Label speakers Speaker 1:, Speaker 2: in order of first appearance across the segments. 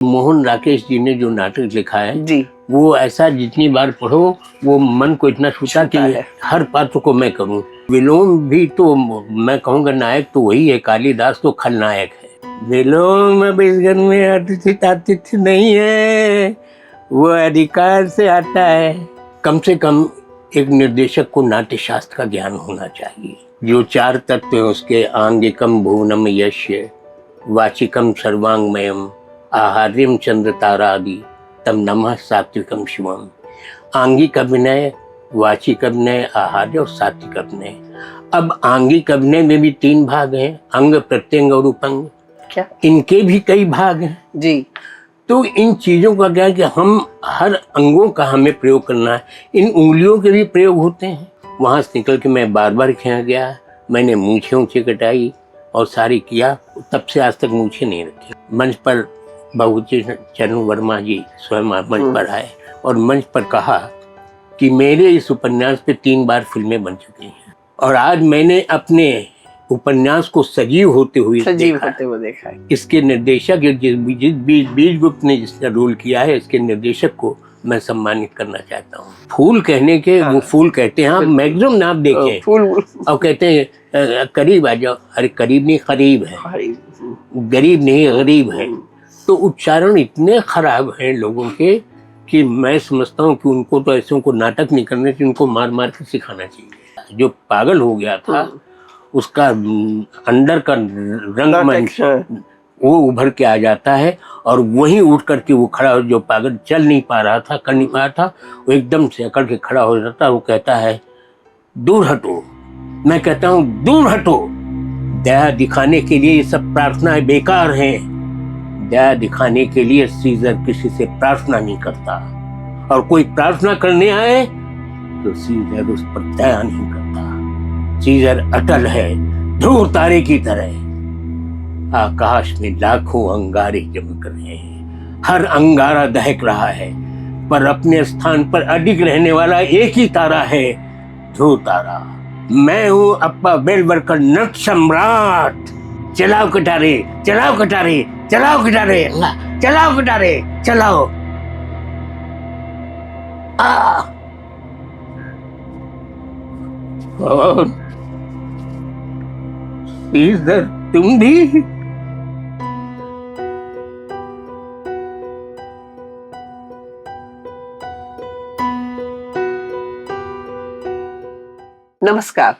Speaker 1: मोहन राकेश जी ने जो नाटक लिखा है
Speaker 2: जी,
Speaker 1: वो ऐसा जितनी बार पढ़ो वो मन को इतना छूता कि हर पात्र को मैं करूं। विलोम भी तो मैं कहूँगा नायक तो वही है, कालिदास तो खलनायक है। विलोम अब इस घर में आतिथ्य नहीं है, वो अधिकार से आता है। कम से कम एक निर्देशक को नाट्य शास्त्र का ज्ञान होना चाहिए। जो 4 तत्व है उसके, आंगिकम भुवनम यश्य, वाचिकम सर्वांगमयम, आहार्यम चंद्र तारादि, तम नमः सात्विकम शिवम। आंगिक अभिनय, वाचिक अभिनय, आहार्य और सात्विक अभिनय। अब आंगिक अभिनय में भी 3 भाग हैं, अंग, प्रत्यंग और उपंग।
Speaker 2: क्या
Speaker 1: इनके भी कई भाग हैं
Speaker 2: जी।
Speaker 1: तो इन चीजों का क्या है कि हम हर अंगों का हमें प्रयोग करना है। इन उंगलियों के भी प्रयोग होते हैं। वहां से निकल के मैं बार बार खिया गया, मैंने मूछें ऊँचे कटाई और सारी किया, तब से आज तक मूछें नहीं रखी। मंच पर बहुचि चरण वर्मा जी स्वयं मंच पर आए और मंच पर कहा कि मेरे इस उपन्यास पे 3 बार फिल्में बन चुकी हैं और आज मैंने अपने उपन्यास को सजीव होते हुए देखा है। इसके निर्देशक बीज गुप्त ने जिसका रोल किया है, इसके निर्देशक को मैं सम्मानित करना चाहता हूँ। फूल कहने के वो फूल कहते हैं, आप मैक्सिमम नाम देखें फूल और कहते हैं करीब आ जाओ। अरे करीब नहीं, करीब है, गरीब नहीं गरीब है। तो उच्चारण इतने खराब हैं लोगों के कि मैं समझता हूँ कि उनको तो ऐसे को नाटक नहीं करने चाहिए, उनको मार मार के सिखाना चाहिए। जो पागल हो गया था उसका अंदर का रंगमंच वो उभर के आ जाता है और वहीं उठ करके वो खड़ा हो। जो पागल चल नहीं पा रहा था, कर नहीं पा रहा था, वो एकदम से अकड़ के खड़ा हो जाता है। वो कहता है दूर हटो। मैं कहता हूँ दूर हटो। दया दिखाने के लिए ये सब प्रार्थनाएं बेकार हैं। दया दिखाने के लिए सीजर किसी से प्रार्थना नहीं करता, और कोई प्रार्थना करने आए तो सीजर उस पर दया नहीं करता। सीजर अटल है, ध्रुव तारे की तरह। आकाश में लाखों अंगारे चमक रहे हैं, हर अंगारा दहक रहा है, पर अपने स्थान पर अडिग रहने वाला एक ही तारा है, ध्रुव तारा। मैं हूं अप्पा बेलवरकर, नट सम्राट। चलाओ कटारे, चलाओ कटारे, चलाओ कटारे, चलाओ कटारे, चलाओ। और सीजर तुम भी?
Speaker 2: नमस्कार।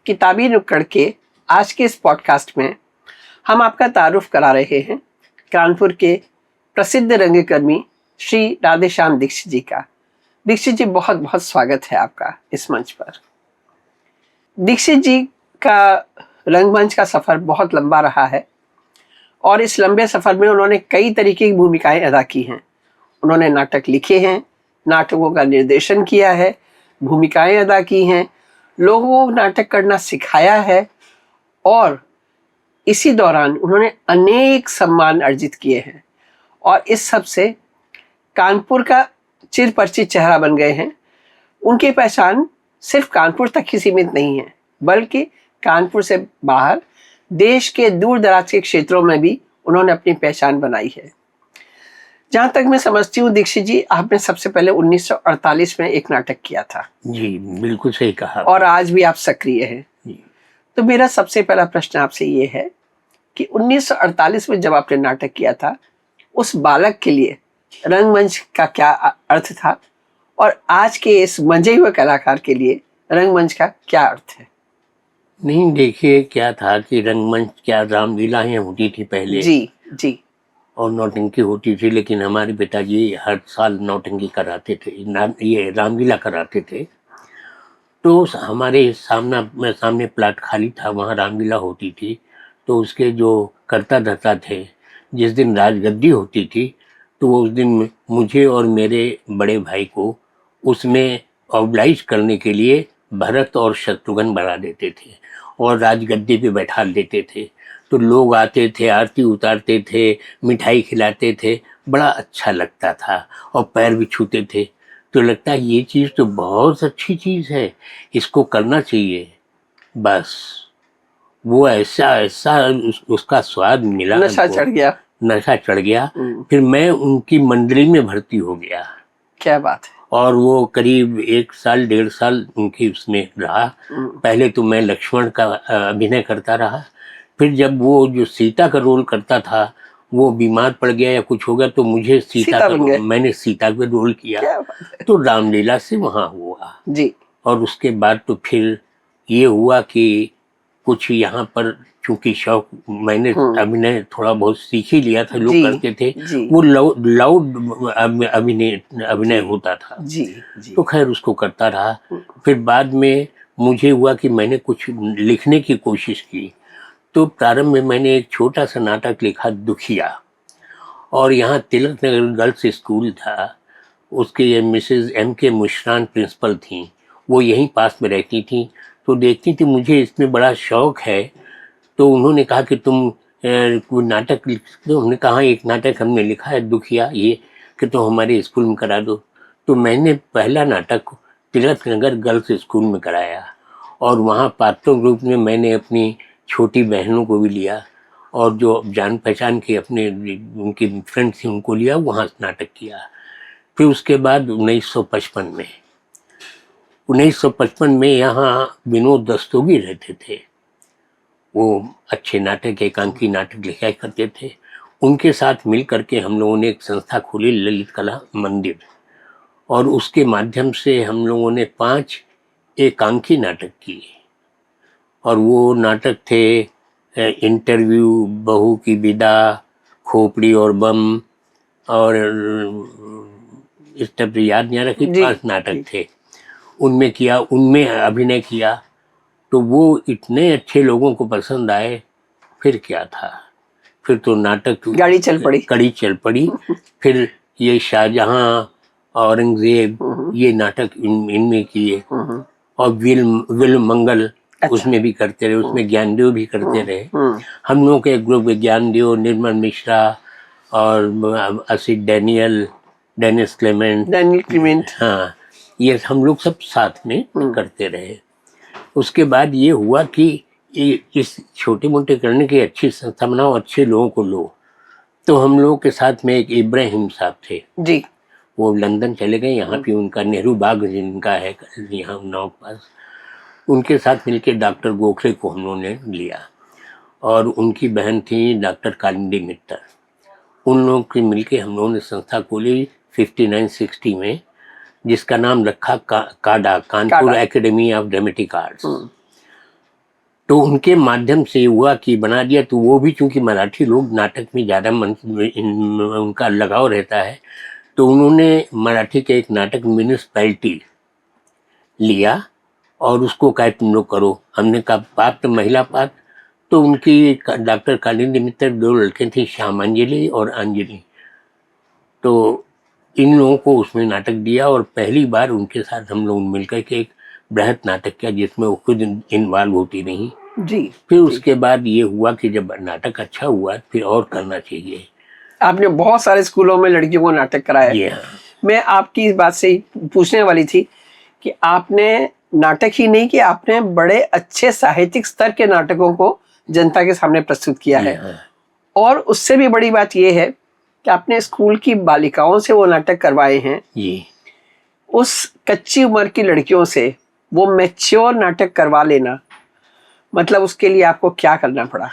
Speaker 2: किताबी नुक्कड़ के आज के इस पॉडकास्ट में हम आपका तारुफ करा रहे हैं कानपुर के प्रसिद्ध रंगकर्मी श्री राधेश्याम दीक्षित जी का। दीक्षित जी, बहुत बहुत स्वागत है आपका इस मंच पर। दीक्षित जी का रंगमंच का सफ़र बहुत लंबा रहा है और इस लंबे सफ़र में उन्होंने कई तरीके की भूमिकाएं अदा की हैं। उन्होंने नाटक लिखे हैं, नाटकों का निर्देशन किया है, भूमिकाएं अदा की हैं, लोगों को नाटक करना सिखाया है और इसी दौरान उन्होंने अनेक सम्मान अर्जित किए हैं और इस सब से कानपुर का चिरपरिचित चेहरा बन गए हैं। उनकी पहचान सिर्फ कानपुर तक ही सीमित नहीं है, बल्कि कानपुर से बाहर देश के दूर दराज के क्षेत्रों में भी उन्होंने अपनी पहचान बनाई है। जहाँ तक मैं समझती हूँ दीक्षित जी, आपने सबसे पहले 1948 में एक नाटक किया था।
Speaker 1: जी बिल्कुल सही कहा।
Speaker 2: और आज भी आप सक्रिय हैं। तो मेरा सबसे पहला प्रश्न आपसे ये है कि 1948 में जब आपने नाटक किया था, उस बालक के लिए रंगमंच का क्या अर्थ था और आज के इस मंझे हुए कलाकार के लिए रंगमंच का क्या अर्थ है?
Speaker 1: नहीं, देखिए क्या था कि रंगमंच क्या रामलीलाएं होती थी पहले। जी
Speaker 2: जी।
Speaker 1: और नौटंकी होती थी, लेकिन हमारे पिताजी हर साल नौटंकी कराते थे, ये रामलीला कराते थे। तो हमारे सामने प्लाट खाली था, वहाँ रामलीला होती थी। तो उसके जो करता धरता थे, जिस दिन राजगद्दी होती थी तो वो उस दिन मुझे और मेरे बड़े भाई को उसमें ऑब्लाइज करने के लिए भरत और शत्रुघ्न बना देते थे और राजगद्दी पे बैठा देते थे। तो लोग आते थे, आरती उतारते थे, मिठाई खिलाते थे, बड़ा अच्छा लगता था और पैर भी छूते थे। तो लगता है ये चीज़ तो बहुत अच्छी चीज़ है, इसको करना चाहिए। बस वो ऐसा उसका स्वाद मिला,
Speaker 2: नशा चढ़ गया।
Speaker 1: नशा चढ़ गया। फिर मैं उनकी मंडली में भर्ती हो गया।
Speaker 2: क्या बात है।
Speaker 1: और वो करीब 1 साल 1.5 साल उनकी उसमें रहा। पहले तो मैं लक्ष्मण का अभिनय करता रहा। फिर जब वो जो सीता का रोल करता था वो बीमार पड़ गया या कुछ हो गया तो मुझे
Speaker 2: सीता बन गए।
Speaker 1: मैंने सीता का रोल किया।
Speaker 2: क्या बात है।
Speaker 1: तो रामलीला से वहाँ हुआ
Speaker 2: जी।
Speaker 1: और उसके बाद तो फिर ये हुआ कि कुछ यहाँ पर चूंकि शौक मैंने अभिनय थोड़ा बहुत सीख ही लिया था, लोग करते थे, वो लाउड अभिनय होता था।
Speaker 2: जी जी।
Speaker 1: तो खैर उसको करता रहा। फिर बाद में मुझे हुआ कि मैंने कुछ लिखने की कोशिश की। तो प्रारंभ में मैंने एक छोटा सा नाटक लिखा, दुखिया। और यहाँ तिलक नगर गर्ल्स स्कूल था, उसके मिसेज M.K. मुशरान प्रिंसिपल थी। वो यहीं पास में रहती थी, तो देखती थी मुझे इसमें बड़ा शौक है। तो उन्होंने कहा कि तुम कोई नाटक लिख दो। हमने कहा एक नाटक हमने लिखा है दुखिया, ये कि तुम हमारे स्कूल में करा दो। तो मैंने पहला नाटक तिलक नगर गर्ल्स स्कूल में कराया और वहाँ पात्रों ग्रुप में मैंने अपनी छोटी बहनों को भी लिया और जो जान पहचान के अपने उनके फ्रेंड थे उनको लिया, वहाँ नाटक किया। फिर उसके बाद 1955 में यहाँ विनोद दस्तोगी रहते थे। वो अच्छे नाटक, एकांकी नाटक लिखा करते थे। उनके साथ मिल करके हम लोगों ने एक संस्था खोली, ललित कला मंदिर, और उसके माध्यम से हम लोगों ने 5 एकांकी नाटक किए। और वो नाटक थे इंटरव्यू, बहू की विदा, खोपड़ी और बम, और इस तरह याद नहीं आ रहा कि 5 नाटक थे। उनमें किया, उनमें अभिनय किया। तो वो इतने अच्छे लोगों को पसंद आए। फिर क्या था, फिर तो नाटक
Speaker 2: गाड़ी चल पड़ी,
Speaker 1: कड़ी चल पड़ी। फिर ये शाहजहां, औरंगजेब, ये नाटक इनमें किए। और विल मंगल उसमें भी करते रहे, उसमें ज्ञानदेव भी करते रहे। हम लोगों के ग्रुप में ज्ञानदेव, निर्मल मिश्रा और असित डेनिस क्लेमेंट, हाँ, ये हम लोग सब साथ में करते रहे। उसके बाद ये हुआ कि इस छोटे मोटे करने की अच्छी संस्था बनाओ, अच्छे लोगों को लो। तो हम लोगों के साथ में एक इब्राहिम साहब थे जी, वो लंदन चले गए। यहाँ पे उनका नेहरू बाग जिनका है यहाँ उन्नाव पास, उनके साथ मिलकर डॉक्टर गोखले को हम लोगों ने लिया। और उनकी बहन थी डॉक्टर कालिंदी मित्तर। उन लोगों के मिलके हम लोगों ने संस्था खोली 59-60 में, जिसका नाम रखा काडा, Kanpur academy of dramatic arts. तो उनके माध्यम से हुआ कि बना दिया। तो वो भी चूंकि मराठी लोग नाटक में ज़्यादा उनका लगाव रहता है, तो उन्होंने मराठी के एक नाटक म्यूनिसिपैलिटी लिया और उसको कहा तुम लोग करो। हमने कहा पात्र महिला पात्र। तो उनकी डॉक्टर कालिंदी मित्तर 2 लड़के थे, श्यामांजलि और अंजलि। तो इन लोगों को उसमें नाटक दिया और पहली बार उनके साथ हम लोग मिलकर के एक बृहद नाटक किया जिसमें वो खुद इन्वॉल्व होती रही जी। फिर उसके बाद ये हुआ कि जब नाटक अच्छा हुआ फिर और करना चाहिए।
Speaker 2: आपने बहुत सारे स्कूलों में लड़कियों को नाटक कराया। मैं आपकी इस बात से पूछने वाली थी कि आपने नाटक ही नहीं कि आपने बड़े अच्छे साहित्यिक स्तर के नाटकों को जनता के सामने प्रस्तुत किया है। और उससे भी बड़ी बात यह है कि आपने स्कूल की बालिकाओं से वो नाटक करवाए हैं। ये उस कच्ची उम्र की लड़कियों से वो मैच्योर नाटक करवा लेना, मतलब उसके लिए आपको क्या करना पड़ा?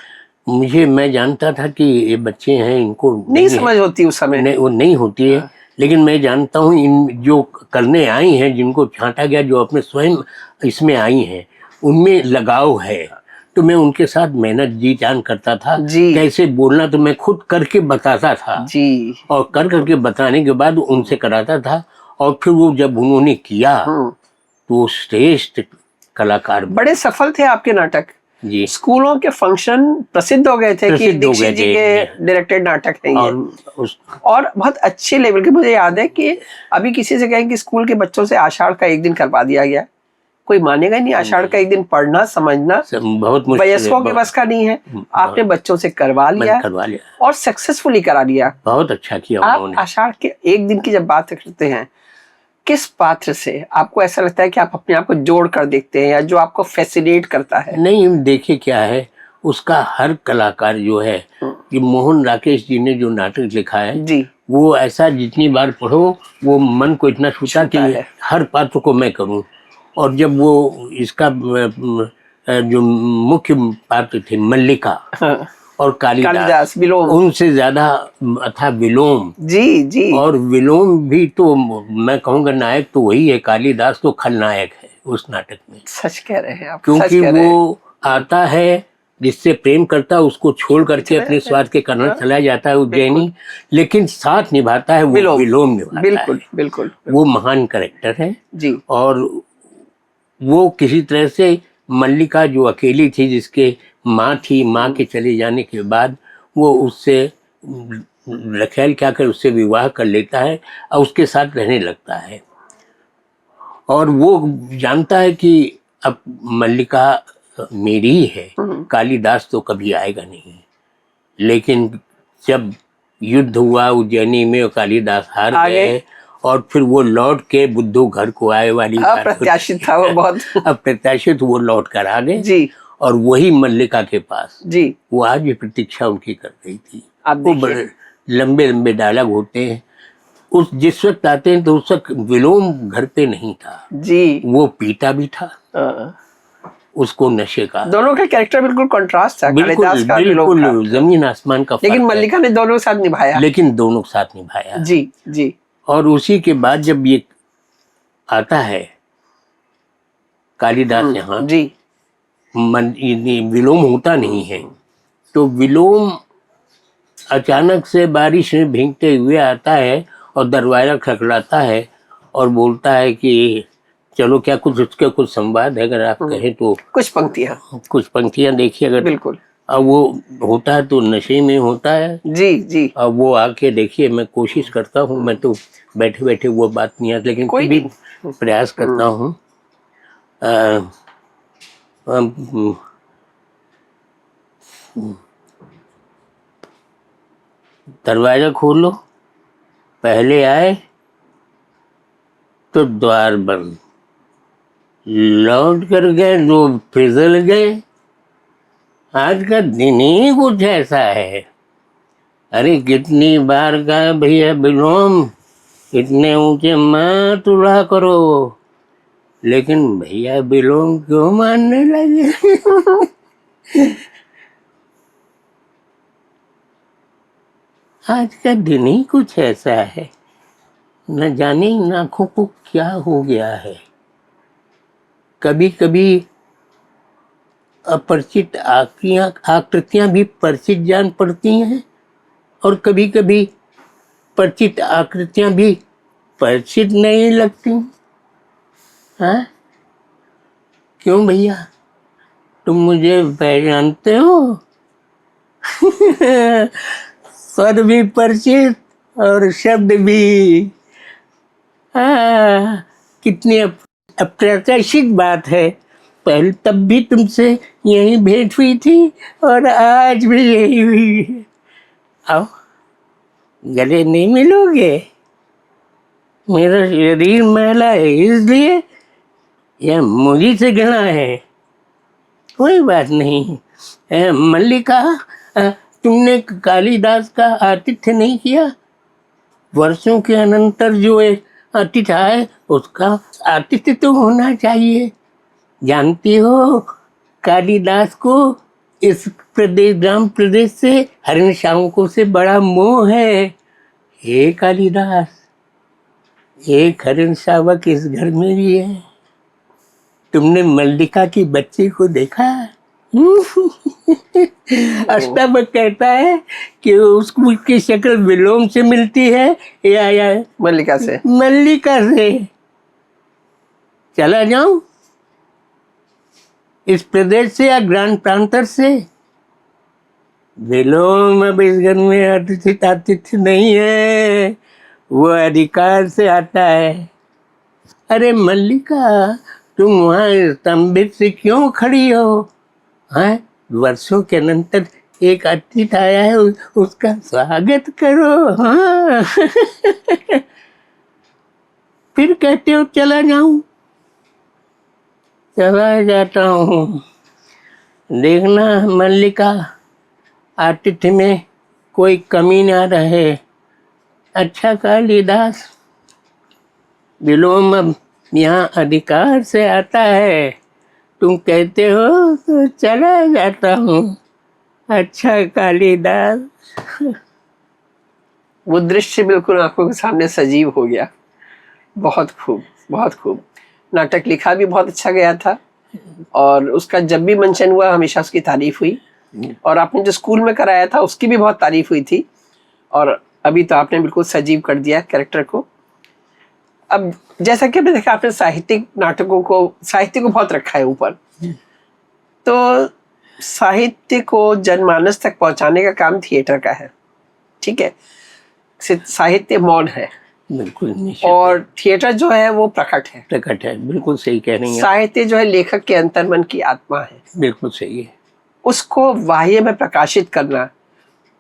Speaker 1: मैं जानता था कि ये बच्चे हैं, इनको
Speaker 2: नहीं समझ होती उस समय,
Speaker 1: वो नहीं होती है। लेकिन मैं जानता हूँ इन जो करने आई हैं, जिनको छांटा गया, जो अपने स्वयं इसमें आई हैं, उनमें लगाव है। तो मैं उनके साथ मेहनत जी जान करता था। कैसे बोलना तो मैं खुद करके बताता था जी। और करके बताने के बाद उनसे कराता था। और फिर वो जब उन्होंने किया तो वो श्रेष्ठ कलाकार
Speaker 2: बड़े सफल थे आपके नाटक जी। स्कूलों के फंक्शन प्रसिद्ध हो गए थे कि दीक्षित जी के डायरेक्टेड नाटक है ये। और बहुत अच्छे लेवल के। मुझे याद है कि अभी किसी से कहें कि स्कूल के बच्चों से आषाढ़ का एक दिन करवा दिया गया, कोई मानेगा नहीं। आषाढ़ का एक दिन पढ़ना समझना बहुत वयस्कों के बस का नहीं है। आपने बच्चों से करवा लिया और सक्सेसफुली करा लिया।
Speaker 1: बहुत अच्छा किया
Speaker 2: आप आषाढ़ के एक दिन की जब बात करते हैं, किस पात्र से आपको ऐसा लगता है कि आप अपने आप को जोड़ कर देखते हैं या जो आपको फैसिनेट करता है?
Speaker 1: नहीं, देखिए क्या है, उसका हर कलाकार जो है, कि मोहन राकेश जी ने जो नाटक लिखा है
Speaker 2: जी
Speaker 1: वो ऐसा जितनी बार पढ़ो वो मन को इतना छूता कि
Speaker 2: है।
Speaker 1: हर पात्र को मैं करूं। और जब वो इसका जो मुख्य पात्र थे मल्लिका
Speaker 2: हाँ,
Speaker 1: और कालिदास,
Speaker 2: विलोम।
Speaker 1: उनसे ज्यादा था विलोम।
Speaker 2: जी जी
Speaker 1: और विलोम भी तो मैं कहूँगा नायक तो वही है, कालिदास तो खलनायक है उस नाटक में।
Speaker 2: सच कह रहे हैं आप, सच
Speaker 1: क्योंकि
Speaker 2: कह रहे हैं।
Speaker 1: वो आता है, जिससे प्रेम करता है उसको छोड़ करके
Speaker 2: चला
Speaker 1: अपने
Speaker 2: जाता है।
Speaker 1: स्वार्थ के कारण
Speaker 2: हाँ,
Speaker 1: चला जाता है उज्जैनी, लेकिन साथ निभाता है वो विलोम निभाता
Speaker 2: बिल्कुल
Speaker 1: है।
Speaker 2: बिल्कुल
Speaker 1: वो महान कैरेक्टर है।
Speaker 2: जी
Speaker 1: और वो किसी तरह से मल्लिका जो अकेली थी, जिसके माँ थी, माँ के चले जाने के बाद वो उससे रखेल क्या कर उससे विवाह कर लेता है और उसके साथ रहने लगता है। और वो जानता है कि अब मल्लिका मेरी ही है, कालिदास तो कभी आएगा नहीं। लेकिन जब युद्ध हुआ उज्जैनी में और कालिदास हार गए और फिर वो लौट के बुद्धू घर को आए वाली बात
Speaker 2: अप्रत्याशित था वो बहुत।
Speaker 1: अप्रत्याशित वो लौट कर आ गए
Speaker 2: जी
Speaker 1: और वही मल्लिका के पास
Speaker 2: जी
Speaker 1: वो आज भी प्रतीक्षा उनकी कर रही थी।
Speaker 2: आप
Speaker 1: वो
Speaker 2: देखिए।
Speaker 1: बड़े लंबे लंबे डायलॉग होते हैं। उस जिस वक्त आते हैं तो उस वक्त विलोम घर पे नहीं था
Speaker 2: जी
Speaker 1: वो पीता भी था
Speaker 2: हाँ।
Speaker 1: उसको नशे का।
Speaker 2: दोनों का कैरेक्टर बिल्कुल कंट्रास्ट था,
Speaker 1: बिल्कुल
Speaker 2: कालिदास का और विलोम का।
Speaker 1: बिल्कुल जमीन आसमान का
Speaker 2: लेकिन
Speaker 1: फर्क है।
Speaker 2: मल्लिका ने दोनों के साथ निभाया।
Speaker 1: लेकिन दोनों के साथ निभाया।
Speaker 2: जी जी
Speaker 1: और उसी के बाद जब ये आता है कालिदास यहाँ,
Speaker 2: जी
Speaker 1: ये विलोम होता नहीं है तो विलोम अचानक से बारिश में भीगते हुए आता है और दरवाजा खटखटाता है और बोलता है कि चलो क्या कुछ उसके कुछ संवाद है, अगर आप कहें तो
Speaker 2: कुछ पंक्तियां
Speaker 1: देखिए अगर।
Speaker 2: बिल्कुल।
Speaker 1: अब वो होता है तो नशे में होता है।
Speaker 2: जी जी
Speaker 1: अब वो आके देखिए, मैं कोशिश करता हूँ, मैं तो बैठे बैठे वो बात नहीं आती, लेकिन
Speaker 2: कोई
Speaker 1: भी प्रयास करता हूँ। दरवाजा खोलो, पहले आए तो द्वार बंद, लौट कर गए तो फिसल गए, आज का दिन ही कुछ ऐसा है। अरे कितनी बार का भैया विलोम, इतने ऊंचे मत उड़ा करो, लेकिन भैया विलोम क्यों मानने लगे। आज का दिन ही कुछ ऐसा है, न जाने इन आंखों को क्या हो गया है। कभी कभी अपरिचित आकृतियां भी परिचित जान पड़ती हैं और कभी कभी परिचित आकृतियां भी परिचित नहीं लगती। हाँ, क्यों भैया, तुम मुझे पहचानते हो? स्वर भी परिचित और शब्द भी। हाँ, कितनी अप्रत्याशित बात है। पहले तब भी तुमसे यही भेंट हुई थी और आज भी यही हुई है। आओ, गले नहीं मिलोगे? मेरा शरीर मैला है इसलिए या मुझी से घृणा है? कोई बात नहीं। मल्लिका, तुमने कालिदास का आतिथ्य नहीं किया। वर्षों के अनंतर जो एक आतिथ्य है उसका आतिथ्य तो होना चाहिए। जानती हो, कालिदास को इस प्रदेश, ग्राम प्रदेश से, हरिण शावकों से बड़ा मोह है। हे कालिदास, एक हरिण शावक इस घर में भी है। तुमने मल्लिका की बच्ची को देखा? अष्टावक कहता है कि उसको उसकी शक्ल विलोम से मिलती है या
Speaker 2: मल्लिका
Speaker 1: से। चला जाऊं इस प्रदेश से या ग्रांड प्रांतर से? विलोम अब इस घर में आतिथ्य नहीं है, वो अधिकार से आता है। अरे मल्लिका, तुम वहां स्तंभित से क्यों खड़ी हो? हाँ, वर्षों के अनंतर एक अतिथि आया है, उसका स्वागत करो। हाँ। फिर कहते हो चला जाऊं? चला जाता हूँ। देखना मल्लिका, आतिथ्य में कोई कमी ना रहे। अच्छा कालिदास, विलोम अब यहाँ अधिकार से आता है। तुम कहते हो तो चला जाता हूँ। अच्छा कालिदास।
Speaker 2: वो दृश्य बिल्कुल आंखों के सामने सजीव हो गया। बहुत खूब, बहुत खूब। नाटक लिखा भी बहुत अच्छा गया था और उसका जब भी मंचन हुआ हमेशा उसकी तारीफ हुई, और आपने जो स्कूल में कराया था उसकी भी बहुत तारीफ हुई थी, और अभी तो आपने बिल्कुल सजीव कर दिया कैरेक्टर को। अब जैसा कि आपने देखा, आपने साहित्यिक नाटकों को, साहित्य को बहुत रखा है ऊपर, तो साहित्य को जनमानस तक पहुंचाने का काम थिएटर का है, ठीक है। साहित्य मौन है,
Speaker 1: बिल्कुल निश्चित।
Speaker 2: और थिएटर जो है वो प्रकट है।
Speaker 1: प्रकट है, बिल्कुल सही कह रही हैं।
Speaker 2: साहित्य जो है लेखक के अंतर्मन की आत्मा है,
Speaker 1: बिल्कुल सही है।
Speaker 2: उसको बाह्य में प्रकाशित करना,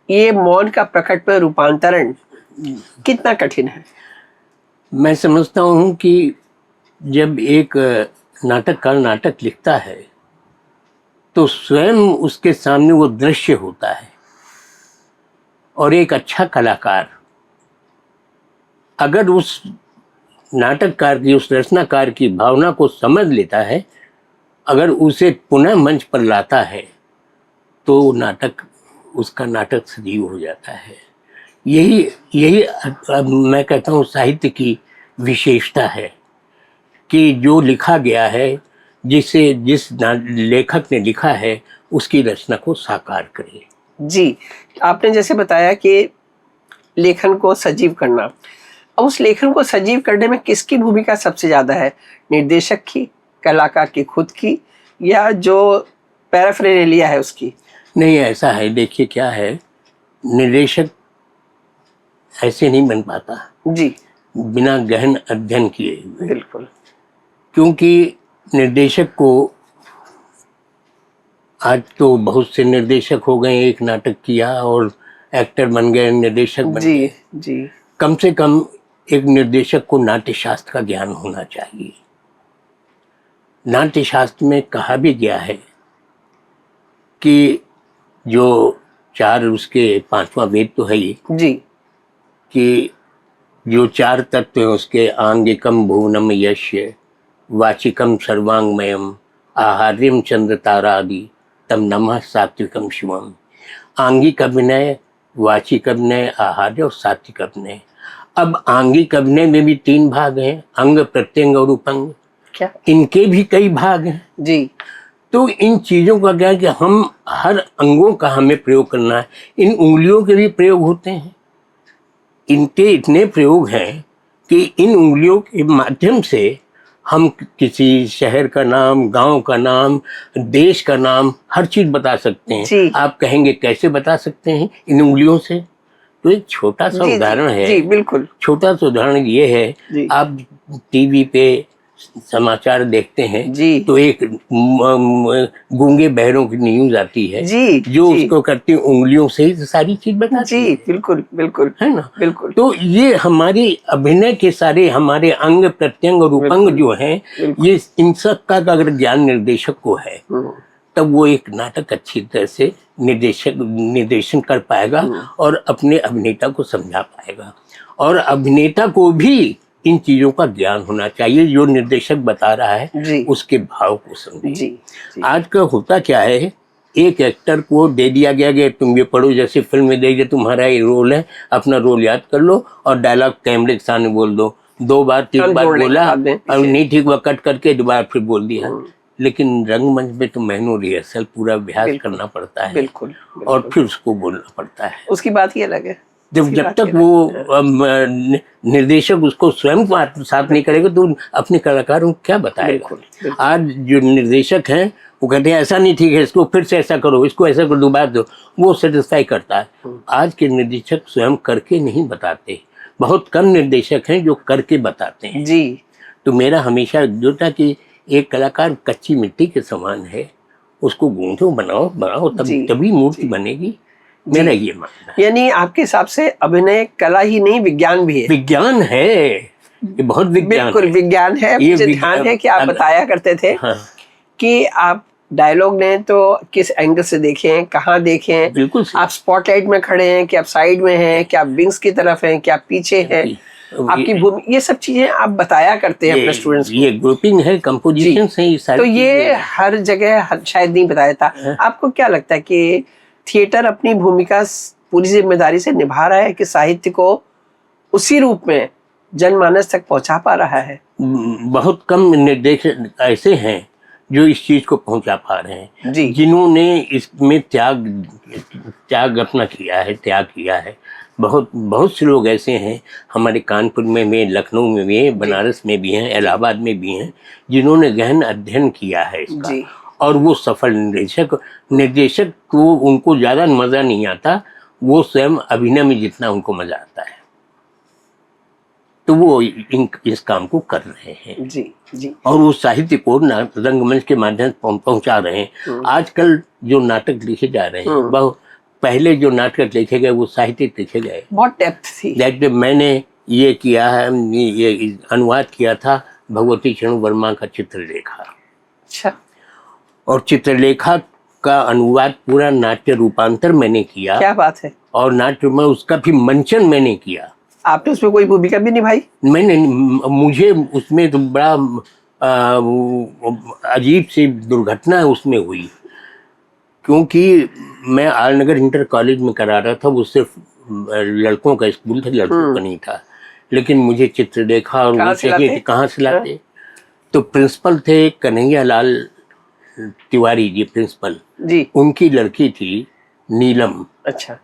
Speaker 2: ये मौन का प्रकट में रूपांतरण कितना कठिन है।
Speaker 1: मैं समझता हूँ कि जब एक नाटककार नाटक लिखता है तो स्वयं उसके सामने वो दृश्य होता है, और एक अच्छा कलाकार अगर उस नाटककार की, उस रचनाकार की भावना को समझ लेता है, अगर उसे पुनः मंच पर लाता है, तो नाटक, उसका नाटक सजीव हो जाता है। यही यही मैं कहता हूँ साहित्य की विशेषता है कि जो लिखा गया है, जिस लेखक ने लिखा है, उसकी रचना को साकार करे।
Speaker 2: जी, आपने जैसे बताया कि लेखन को सजीव करना, अब उस लेखन को सजीव करने में किसकी भूमिका सबसे ज्यादा है? निर्देशक की, कलाकार की खुद की, या जो पैराफेरेनालिया है उसकी?
Speaker 1: नहीं, ऐसा है, देखिए क्या है, निर्देशक ऐसे नहीं बन पाता
Speaker 2: जी,
Speaker 1: बिना गहन अध्ययन किए हुए।
Speaker 2: बिल्कुल।
Speaker 1: क्योंकि निर्देशक को, आज तो बहुत से निर्देशक हो गए, एक नाटक किया और एक्टर बन गए, निर्देशक बन गए।
Speaker 2: जी जी।
Speaker 1: कम से कम एक निर्देशक को नाट्य शास्त्र का ज्ञान होना चाहिए। नाट्य शास्त्र में कहा भी गया है कि जो चार, उसके पांचवा वेद तो है ही,
Speaker 2: जी,
Speaker 1: कि जो चार तत्व हैं उसके, आंगिकम भुवनम यश्य, वाचिकम सर्वांगमयम, आहार्यम चंद्र तारादि, तम नमः सात्विकम शिवम। आंगिक अभिनय, वाचिक अभिनय, आहार्य और सात्विक अभिनय। अब आंगिक अभिनय में भी तीन भाग हैं, अंग, प्रत्यंग और उपंग।
Speaker 2: क्या?
Speaker 1: इनके भी कई भाग हैं।
Speaker 2: जी।
Speaker 1: तो इन चीज़ों का क्या है कि हम हर अंगों का हमें प्रयोग करना है। इन उंगलियों के भी प्रयोग होते हैं, इनके इतने प्रयोग हैं कि इन उंगलियों के माध्यम से हम किसी शहर का नाम, गांव का नाम, देश का नाम, हर चीज बता सकते हैं।
Speaker 2: जी।
Speaker 1: आप कहेंगे कैसे बता सकते हैं? इन उंगलियों से। तो एक छोटा सा उदाहरण है।
Speaker 2: जी, बिल्कुल।
Speaker 1: छोटा सा उदाहरण ये है, आप टीवी पे समाचार देखते हैं
Speaker 2: जी।
Speaker 1: तो एक गूंगे बहरों की न्यूज आती है,
Speaker 2: जी,
Speaker 1: जो
Speaker 2: जी।
Speaker 1: उसको करती उंगलियों से ही सारी चीज बताती
Speaker 2: जी,
Speaker 1: है।
Speaker 2: बिल्कुल बिल्कुल,
Speaker 1: है ना?
Speaker 2: बिल्कुल।
Speaker 1: तो ये हमारी अभिनय के सारे, हमारे अंग, प्रत्यंग और उपंग जो हैं, ये इन सब का अगर ज्ञान निर्देशक को है, तब वो एक नाटक अच्छी तरह से निर्देशन कर पाएगा और अपने अभिनेता को समझा पाएगा। और अभिनेता को भी इन चीजों का ज्ञान होना चाहिए, जो निर्देशक बता रहा है उसके भाव को समझे। आज का होता क्या है, एक एक्टर को दे दिया गया कि तुम ये पढ़ो, जैसे फिल्म में दे दिया, तुम्हारा ये रोल है, अपना रोल याद कर लो और डायलॉग कैमरे के सामने बोल दो। 2 बार 3 बार बोला और नहीं ठीक हुआ, कट करके दोबारा फिर बोल दिया। लेकिन रंगमंच में तो महीनों रिहर्सल, पूरा अभ्यास करना पड़ता है। बिल्कुल। और फिर उसको बोलना पड़ता है,
Speaker 2: उसकी बात ही अलग है।
Speaker 1: जब तक वो निर्देशक उसको स्वयं साथ नहीं करेगा तो अपने कलाकारों को क्या बताएगा। आज जो निर्देशक हैं वो कहते हैं ऐसा नहीं ठीक है, इसको फिर से ऐसा करो, इसको ऐसा कर दोबारा दो, वो सेटिस्फाई करता है। आज के निर्देशक स्वयं करके नहीं बताते, बहुत कम निर्देशक हैं जो करके बताते हैं जी। तो मेरा हमेशा जो था कि एक कलाकार कच्ची मिट्टी के समान है, उसको गूंथो, बनाओ तभी मूर्ति बनेगी। मेरा ये मानना है।
Speaker 2: यानी आपके हिसाब से अभिनय कला ही नहीं, विज्ञान भी है।
Speaker 1: विज्ञान है, ये बहुत विज्ञान।
Speaker 2: बिल्कुल विज्ञान है। मुझे ध्यान है कि आप बताया करते थे कि आप डायलॉग ने तो किस एंगल से देखे हैं, कहाँ देखे हैं,
Speaker 1: बिल्कुल सही।
Speaker 2: आप स्पॉटलाइट में खड़े हैं कि आप साइड में हैं, कि आप विंग्स की तरफ हैं, कि आप पीछे हैं, आपकी भूमि, ये सब चीजें आप बताया करते हैं अपने स्टूडेंट्स को।
Speaker 1: ये ग्रुपिंग है, कंपोजिशन है, ये सारी
Speaker 2: तो ये
Speaker 1: चीजें।
Speaker 2: हर जगह शायद नहीं बताया था। आपको क्या लगता है कि थिएटर अपनी भूमिका पूरी जिम्मेदारी से निभा रहा है कि साहित्य को उसी रूप में जनमानस तक पहुंचा पा रहा है?
Speaker 1: बहुत कम निर्देशक ऐसे हैं जो इस चीज को पहुंचा पा रहे हैं,
Speaker 2: जी।
Speaker 1: जिन्होंने इसमें त्याग अपना किया है, त्याग किया है। बहुत बहुत से लोग ऐसे हैं, हमारे कानपुर में भी, लखनऊ में भी, बनारस में भी हैं, इलाहाबाद में भी हैं, जिन्होंने गहन अध्ययन किया है इसका।
Speaker 2: जी।
Speaker 1: और वो सफल निर्देशक को उनको ज़्यादा मज़ा नहीं आता, वो स्वयं अभिनय में जितना उनको मज़ा आता है, तो वो इस काम को कर रहे हैं।
Speaker 2: जी जी।
Speaker 1: और वो साहित्य को रंगमंच के माध्यम से पहुंचा रहे हैं। आजकल जो नाटक लिखे जा रहे हैं, बहुत पहले जो नाटक लिखे गए वो साहित्यिक लिखे गए,
Speaker 2: बहुत डेप्थ थी।
Speaker 1: जैसे मैंने ये किया है, ये अनुवाद किया था भगवती चरण वर्मा का चित्रलेखा।
Speaker 2: अच्छा।
Speaker 1: और चित्रलेखा का अनुवाद पूरा नाट्य रूपांतर मैंने किया।
Speaker 2: क्या बात है।
Speaker 1: और नाट्य में उसका भी मंचन मैंने किया।
Speaker 2: आपने उसमें कोई भूमिका भी निभाई?
Speaker 1: मैंने, मुझे उसमें तो बड़ा अजीब सी दुर्घटना उसमें हुई, क्योंकि मैं आलनगर इंटर कॉलेज में करा रहा था, वो सिर्फ लड़कों का स्कूल था, लड़कों का नहीं था। लेकिन मुझे चित्रलेखा और वो चाहिए कि कहाँ से लाते। तो प्रिंसिपल थे कन्हैया लाल तिवारी जी, प्रिंसिपल
Speaker 2: जी।
Speaker 1: उनकी लड़की थी नीलम।
Speaker 2: अच्छा।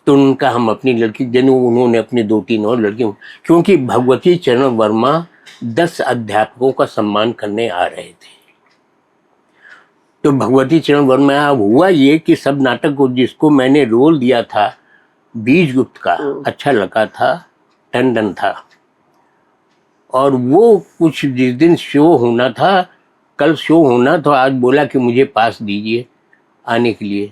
Speaker 1: तो उनका हम अपनी लड़की उन्होंने अपनी 2-3 और लड़कियों, क्योंकि भगवती चरण वर्मा 10 अध्यापकों का सम्मान करने आ रहे थे। तो भगवती चरण वर्मा, हुआ ये कि सब नाटक को जिसको मैंने रोल दिया था बीजगुप्त का, अच्छा लगा था, टंडन था। और वो कुछ जिस दिन शो होना था, कल शो होना, तो आज बोला कि मुझे पास दीजिए आने के लिए।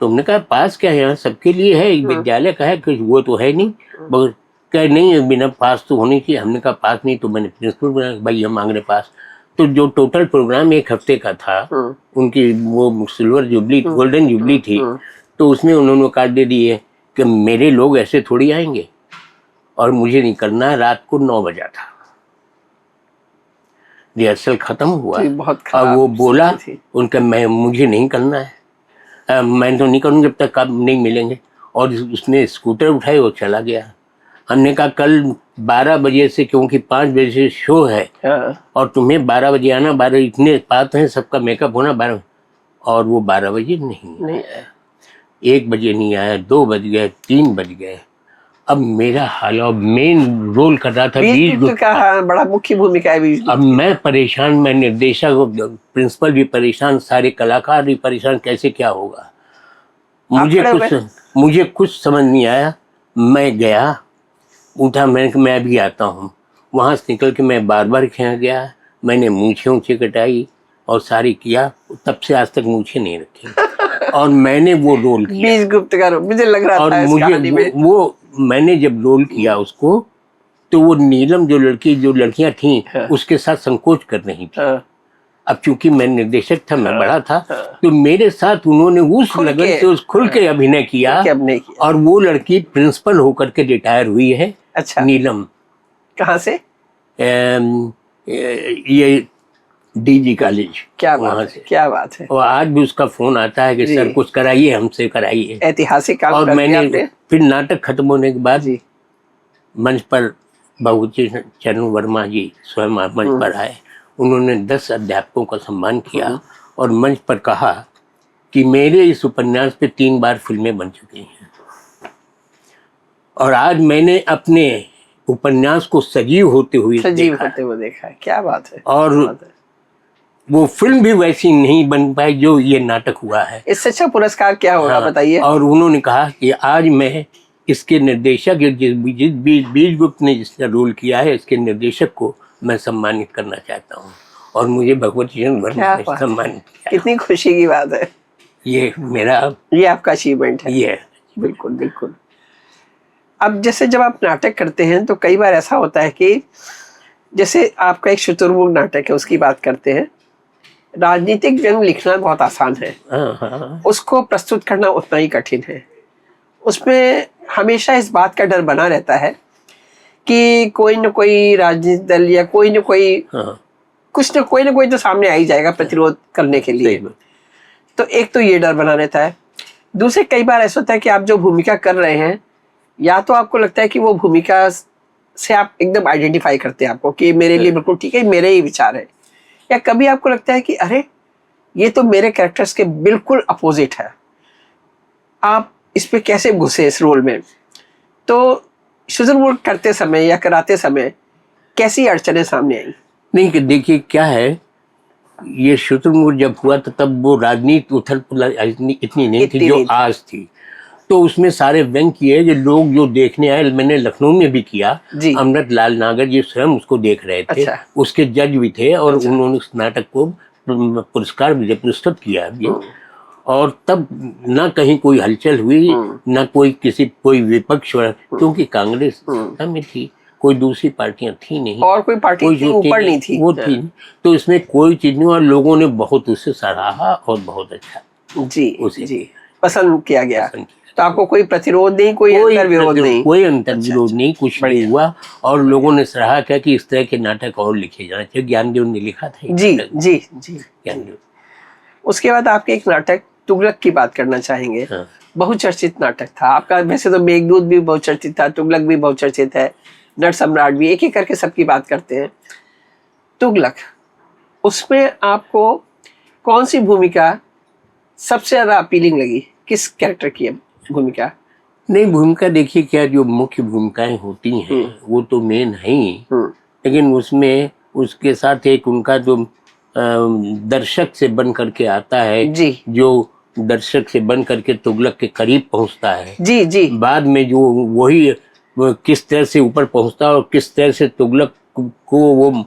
Speaker 1: तो हमने कहा पास क्या है, यहाँ सबके लिए है, विद्यालय का है, कुछ वो तो है नहीं। मगर कह नहीं, बिना पास तो होनी चाहिए। हमने कहा पास नहीं, तो मैंने प्रिंसिपल बोला भाई हम मांग रहे पास। तो जो टोटल प्रोग्राम 1 हफ्ते का था, उनकी वो सिल्वर जुबली, गोल्डन जुबली थी, तो उसमें उन्होंने कार्ड दे दिए कि मेरे लोग ऐसे थोड़ी आएंगे, और मुझे नहीं करना। रात को 9 बजा था, रिहर्सल खत्म हुआ, और वो बोला उनका मुझे नहीं करना है, मैं तो नहीं करूँगा जब तक आप नहीं मिलेंगे। और उसने स्कूटर उठाई और चला गया। हमने कहा कल 12 बजे से, क्योंकि 5 बजे से शो है, और तुम्हें 12 बजे आना, 12 इतने बात हैं, सबका मेकअप होना 12, और वो 12 बजे नहीं आया। 1 बजे नहीं आया, 2 बज गए, 3 बज गए। अब मेरा हाल, और मेन रोल कर रहा था बीजगुप्त का,
Speaker 2: बड़ा मुख्य भूमिका है बीजगुप्त।
Speaker 1: अब मैं परेशान, मैं निर्देशक, प्रिंसिपल भी परेशान, सारे कलाकार भी परेशान, कैसे क्या होगा। मुझे कुछ समझ नहीं आया। मैं गया, उठा, मैं भी आता हूँ। वहाँ से निकल के मैं बार गया, मैंने मूछें ऊँचे कटाई और सारी किया। तब से आज तक मूछें नहीं रखी। और मैंने वो रोल किया
Speaker 2: बीजगुप्त का रोल, मुझे लग रहा था इस कहानी में।
Speaker 1: वो मैंने जब रोल किया उसको, तो वो नीलम जो लड़कियां थीं, उसके साथ संकोच कर रही थी। अब चूंकि मैं निर्देशक था, मैं बड़ा था, तो मेरे साथ उन्होंने उस लगन से खुल के अभिनय किया। और वो लड़की प्रिंसिपल होकर के रिटायर हुई है।
Speaker 2: अच्छा।
Speaker 1: नीलम
Speaker 2: कहाँ से?
Speaker 1: ये डीजी कॉलेज।
Speaker 2: क्या बात है, क्या बात है।
Speaker 1: और आज भी उसका फोन आता है कि सर कुछ कराइए, हमसे कराइए।
Speaker 2: ऐतिहासिक काम
Speaker 1: और मैंने फिर नाटक खत्म होने के बाद मंच पर भगवती चरण वर्मा जी स्वयं मंच पर आए। उन्होंने 10 अध्यापकों का सम्मान किया और मंच पर कहा कि मेरे इस उपन्यास पे 3 बार फिल्में बन चुकी हैं, और आज मैंने अपने उपन्यास को सजीव होते हुए
Speaker 2: देखा है। क्या बात है।
Speaker 1: और वो फिल्म भी वैसी नहीं बन पाई जो ये नाटक हुआ है।
Speaker 2: इससे अच्छा पुरस्कार क्या होगा, बताइए।
Speaker 1: और उन्होंने कहा कि आज मैं इसके निर्देशक, जिस बीजगुप्त ने जिसका रोल किया है, इसके निर्देशक को मैं सम्मानित करना चाहता हूँ, और मुझे भगवती चरण वर्मा ने सम्मानित किया।
Speaker 2: कितनी खुशी की बात है।
Speaker 1: ये
Speaker 2: आपका अचीवमेंट है।
Speaker 1: ये
Speaker 2: बिल्कुल बिल्कुल। अब जैसे जब आप नाटक करते हैं तो कई बार ऐसा होता है कि जैसे आपका एक शुतुरमुर्ग नाटक है, उसकी बात करते हैं, राजनीतिक व्यंग लिखना बहुत आसान है,
Speaker 1: हाँ।
Speaker 2: उसको प्रस्तुत करना उतना ही कठिन है। उसमें हमेशा इस बात का डर बना रहता है कि कोई न कोई राजनीतिक दल या कोई न कोई
Speaker 1: हाँ।
Speaker 2: कुछ न कोई तो सामने आ ही जाएगा प्रतिरोध करने के लिए। तो एक तो ये डर बना रहता है। दूसरे, कई बार ऐसा होता है कि आप जो भूमिका कर रहे हैं, या तो आपको लगता है कि वो भूमिका से आप एकदम आइडेंटिफाई करते हैं आपको कि मेरे लिए बिल्कुल ठीक है, मेरे ही विचार है, या कभी आपको लगता है कि अरे ये तो मेरे कैरेक्टर्स के बिल्कुल अपोजिट है, आप इस पे कैसे घुसे इस रोल में। तो शुतुरमुर्ग करते समय या कराते समय कैसी अड़चनें सामने आई?
Speaker 1: नहीं कि देखिए क्या है, ये शुतुरमुर्ग जब हुआ तो तब वो राजनीति उथल पुथल इतनी नहीं थी जो आज थी। तो उसमें सारे व्यंग किए जो लोग जो देखने आए, मैंने लखनऊ में भी किया। अमृत लाल नागर जी स्वयं उसको देख रहे थे। अच्छा। उसके जज भी थे और उन्होंने उस नाटक को पुरस्कार भी पुरस्कृत किया भी। और तब ना कहीं कोई हलचल हुई, ना कोई विपक्ष, क्योंकि कांग्रेस सत्ता में थी, कोई दूसरी पार्टियां थी नहीं,
Speaker 2: और कोई पार्टी जो ऊपर नहीं थी,
Speaker 1: वो थी। तो इसमें कोई चीज नहीं, और लोगों ने बहुत उसे सराहा और बहुत अच्छा
Speaker 2: जी पसंद किया गया। तो आपको कोई प्रतिरोध नहीं, कोई अंतर्विरोध नहीं?
Speaker 1: कोई अंतर्विरोध नहीं, कुछ नहीं हुआ। और लोगों ने सराहा किया कि इस तरह के नाटक और लिखे जाने चाहिए। ज्ञानदेव ने लिखा था।
Speaker 2: जी ज्ञानदेव। उसके बाद आपके एक नाटक तुगलक की बात करना चाहेंगे। हाँ। बहुचर्चित नाटक था आपका। वैसे तो मेघदूत भी बहुचर्चित था, तुगलक भी बहुचर्चित है, नट सम्राट भी, एक एक करके सबकी बात करते हैं। तुगलक, उसमें आपको कौन सी भूमिका सबसे ज्यादा अपीलिंग लगी? किस कैरेक्टर की भूमिका?
Speaker 1: नहीं, भूमिका देखिए क्या, जो मुख्य भूमिकाएं होती हैं वो तो मेन है ही, लेकिन उसमें उसके साथ एक उनका जो दर्शक से बन करके आता है जी, जो दर्शक से बन करके तुगलक के करीब पहुंचता है जी, बाद में जो वही किस तरह से ऊपर पहुंचता है और किस तरह से तुगलक को वो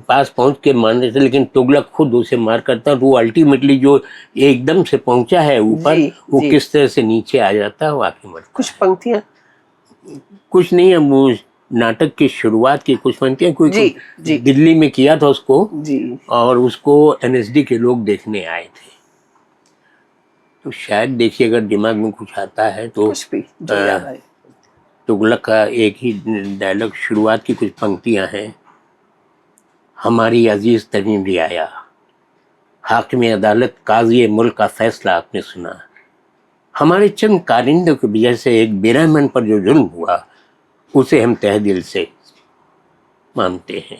Speaker 1: पास पहुंच के मान रहे थे, लेकिन तुगलक खुद उसे मार करता है। वो अल्टीमेटली जो एकदम से पहुंचा है ऊपर, वो किस तरह से नीचे आ जाता है, वाकई में
Speaker 2: कुछ पंक्तियां,
Speaker 1: कुछ नहीं है, वो नाटक की शुरुआत की कुछ पंक्तियां कोई दिल्ली में किया था उसको जी, और उसको एनएसडी के लोग देखने आए थे। तो शायद देखिए अगर दिमाग में कुछ आता है तो
Speaker 2: कुछ भी याद आए।
Speaker 1: तुगलक का एक ही डायलॉग, शुरुआत की कुछ पंक्तियां हैं। हमारी अजीज तरीन रियाया, हाकिम अदालत काजी मुल्क का फैसला आपने सुना। हमारे चंद कारिंदों की वजह से एक बेरहमन पर जो जुल्म हुआ उसे हम तहे दिल से मानते हैं।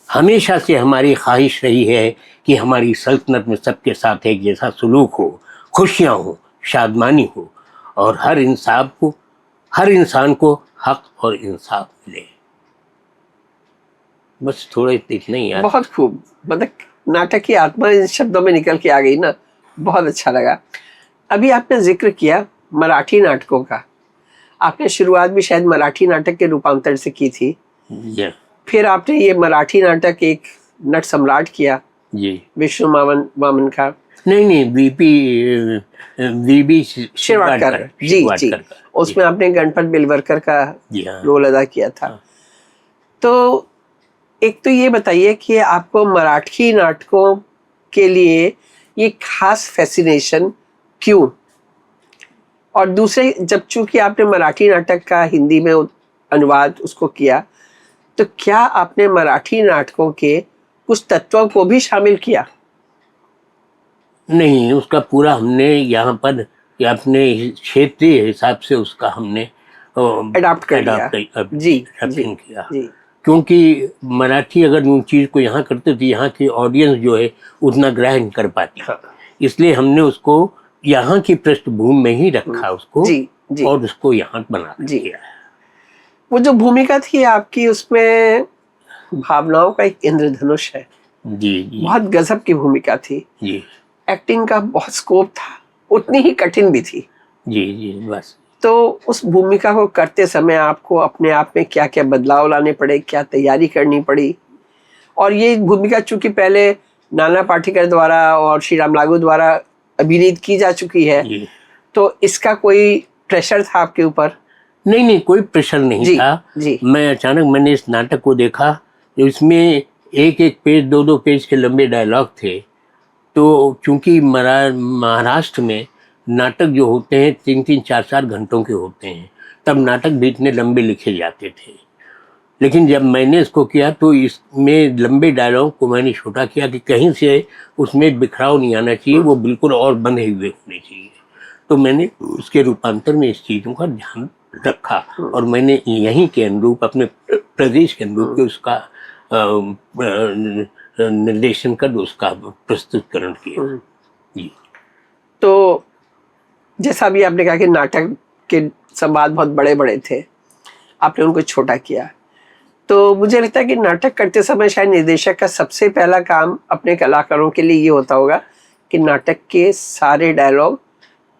Speaker 1: हमेशा से हमारी ख्वाहिश रही है कि हमारी सल्तनत में सबके साथ एक जैसा सलूक हो, खुशियाँ हो, शादमानी हो, और हर इंसान को हक और इंसाफ मिले। बस थोड़ा इतना ही यार।
Speaker 2: बहुत खूब, मतलब नाटक की आत्मा इन शब्दों में निकल के आ गई ना, बहुत अच्छा लगा। अभी आपने जिक्र किया मराठी नाटकों का। आपने शुरुआत भी शायद मराठी नाटक के रूपांतर से की थी। फिर आपने ये मराठी नाटक एक नट सम्राट किया जी, विष्णु वामन का।
Speaker 1: नहीं, वीबी शिरवाडकर
Speaker 2: जी, उसमें आपने गणपत बेलवरकर का रोल अदा किया था। तो एक तो ये बताइए कि आपको मराठी नाटकों के लिए ये खास फैसिनेशन क्यों? और दूसरे, जब चूंकि आपने मराठी नाटक का हिंदी में अनुवाद उसको किया, तो क्या आपने मराठी नाटकों के कुछ तत्वों को भी शामिल किया?
Speaker 1: नहीं, उसका पूरा हमने यहाँ पर अपने क्षेत्रीय हिसाब से उसका हमने
Speaker 2: अडॉप्ट कर लिया जी,
Speaker 1: किया जी। क्योंकि मराठी अगर उन चीज़ को यहाँ करते तो यहाँ की ऑडियंस जो है उतना ग्रहण कर पाती। हाँ। इसलिए हमने उसको यहाँ की पृष्ठभूमि में ही रखा उसको जी। और उसको यहाँ बना दिया।
Speaker 2: वो जो भूमिका थी आपकी, उसमें भावनाओं का एक इंद्रधनुष है जी, बहुत गजब की भूमिका थी जी। एक्टिंग का बहुत स्कोप था, उतनी ही कठिन भी थी
Speaker 1: जी। बस
Speaker 2: तो उस भूमिका को करते समय आपको अपने आप में क्या क्या बदलाव लाने पड़े, क्या तैयारी करनी पड़ी? और ये भूमिका चूंकि पहले नाना पाटेकर द्वारा और श्री राम लागू द्वारा अभिनीत की जा चुकी है, तो इसका कोई प्रेशर था आपके ऊपर?
Speaker 1: नहीं, कोई प्रेशर नहीं था जी। मैं अचानक मैंने इस नाटक को देखा, इसमें एक पेज 2 पेज के लंबे डायलॉग थे, तो चूंकि महाराष्ट्र में नाटक जो होते हैं 3-3, 4-4 घंटों के होते हैं, तब नाटक भी इतने लंबे लिखे जाते थे। लेकिन जब मैंने इसको किया तो इसमें लंबे डायलॉग को मैंने छोटा किया कि कहीं से उसमें बिखराव नहीं आना चाहिए, वो बिल्कुल और बंधे हुए होने चाहिए। तो मैंने उसके रूपांतर में इस चीज़ों का ध्यान रखा और मैंने यहीं के अनुरूप, अपने प्रदेश के अनुरूप उसका निर्देशन कर उसका प्रस्तुतकरण किया। जी।
Speaker 2: तो जैसा भी आपने कहा कि नाटक के संवाद बहुत बड़े बड़े थे, आपने उनको छोटा किया, तो मुझे लगता है कि नाटक करते समय शायद निर्देशक का सबसे पहला काम अपने कलाकारों के लिए ये होता होगा कि नाटक के सारे डायलॉग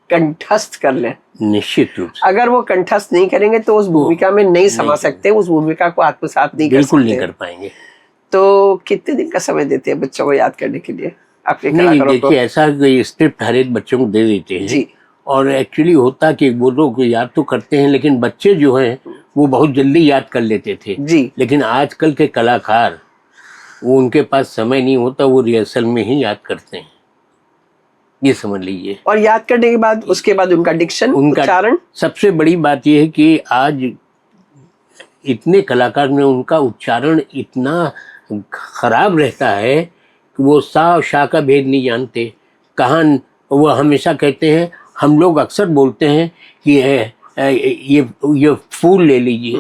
Speaker 2: कंठस्थ कर लें।
Speaker 1: निश्चित रूप से।
Speaker 2: अगर वो कंठस्थ नहीं करेंगे तो उस भूमिका में नहीं समा सकते, उस भूमिका को आत्मसात नहीं कर सकते,
Speaker 1: बिल्कुल नहीं कर पाएंगे।
Speaker 2: तो कितने दिन का समय देते हैं बच्चों को याद करने के लिए अपने
Speaker 1: नहीं,
Speaker 2: कलाकारों को?
Speaker 1: देखिए ऐसा स्क्रिप्ट हर एक बच्चों को दे देते हैं
Speaker 2: जी।
Speaker 1: और एक्चुअली होता कि वो लोग याद तो करते हैं, लेकिन बच्चे जो हैं वो बहुत जल्दी याद कर लेते थे
Speaker 2: जी।
Speaker 1: लेकिन आजकल के कलाकार, वो उनके पास समय नहीं होता, वो रिहर्सल में ही याद करते हैं, ये समझ लीजिए।
Speaker 2: और याद करने के बाद उसके बाद उनका डिक्शन, उच्चारण।
Speaker 1: सबसे बड़ी बात यह है कि आज इतने कलाकार में उनका उच्चारण इतना खराब रहता है कि वो सा और शा का भेद नहीं जानते। कहाँ वो हमेशा कहते हैं, हम लोग अक्सर बोलते हैं कि ये फूल ले लीजिए।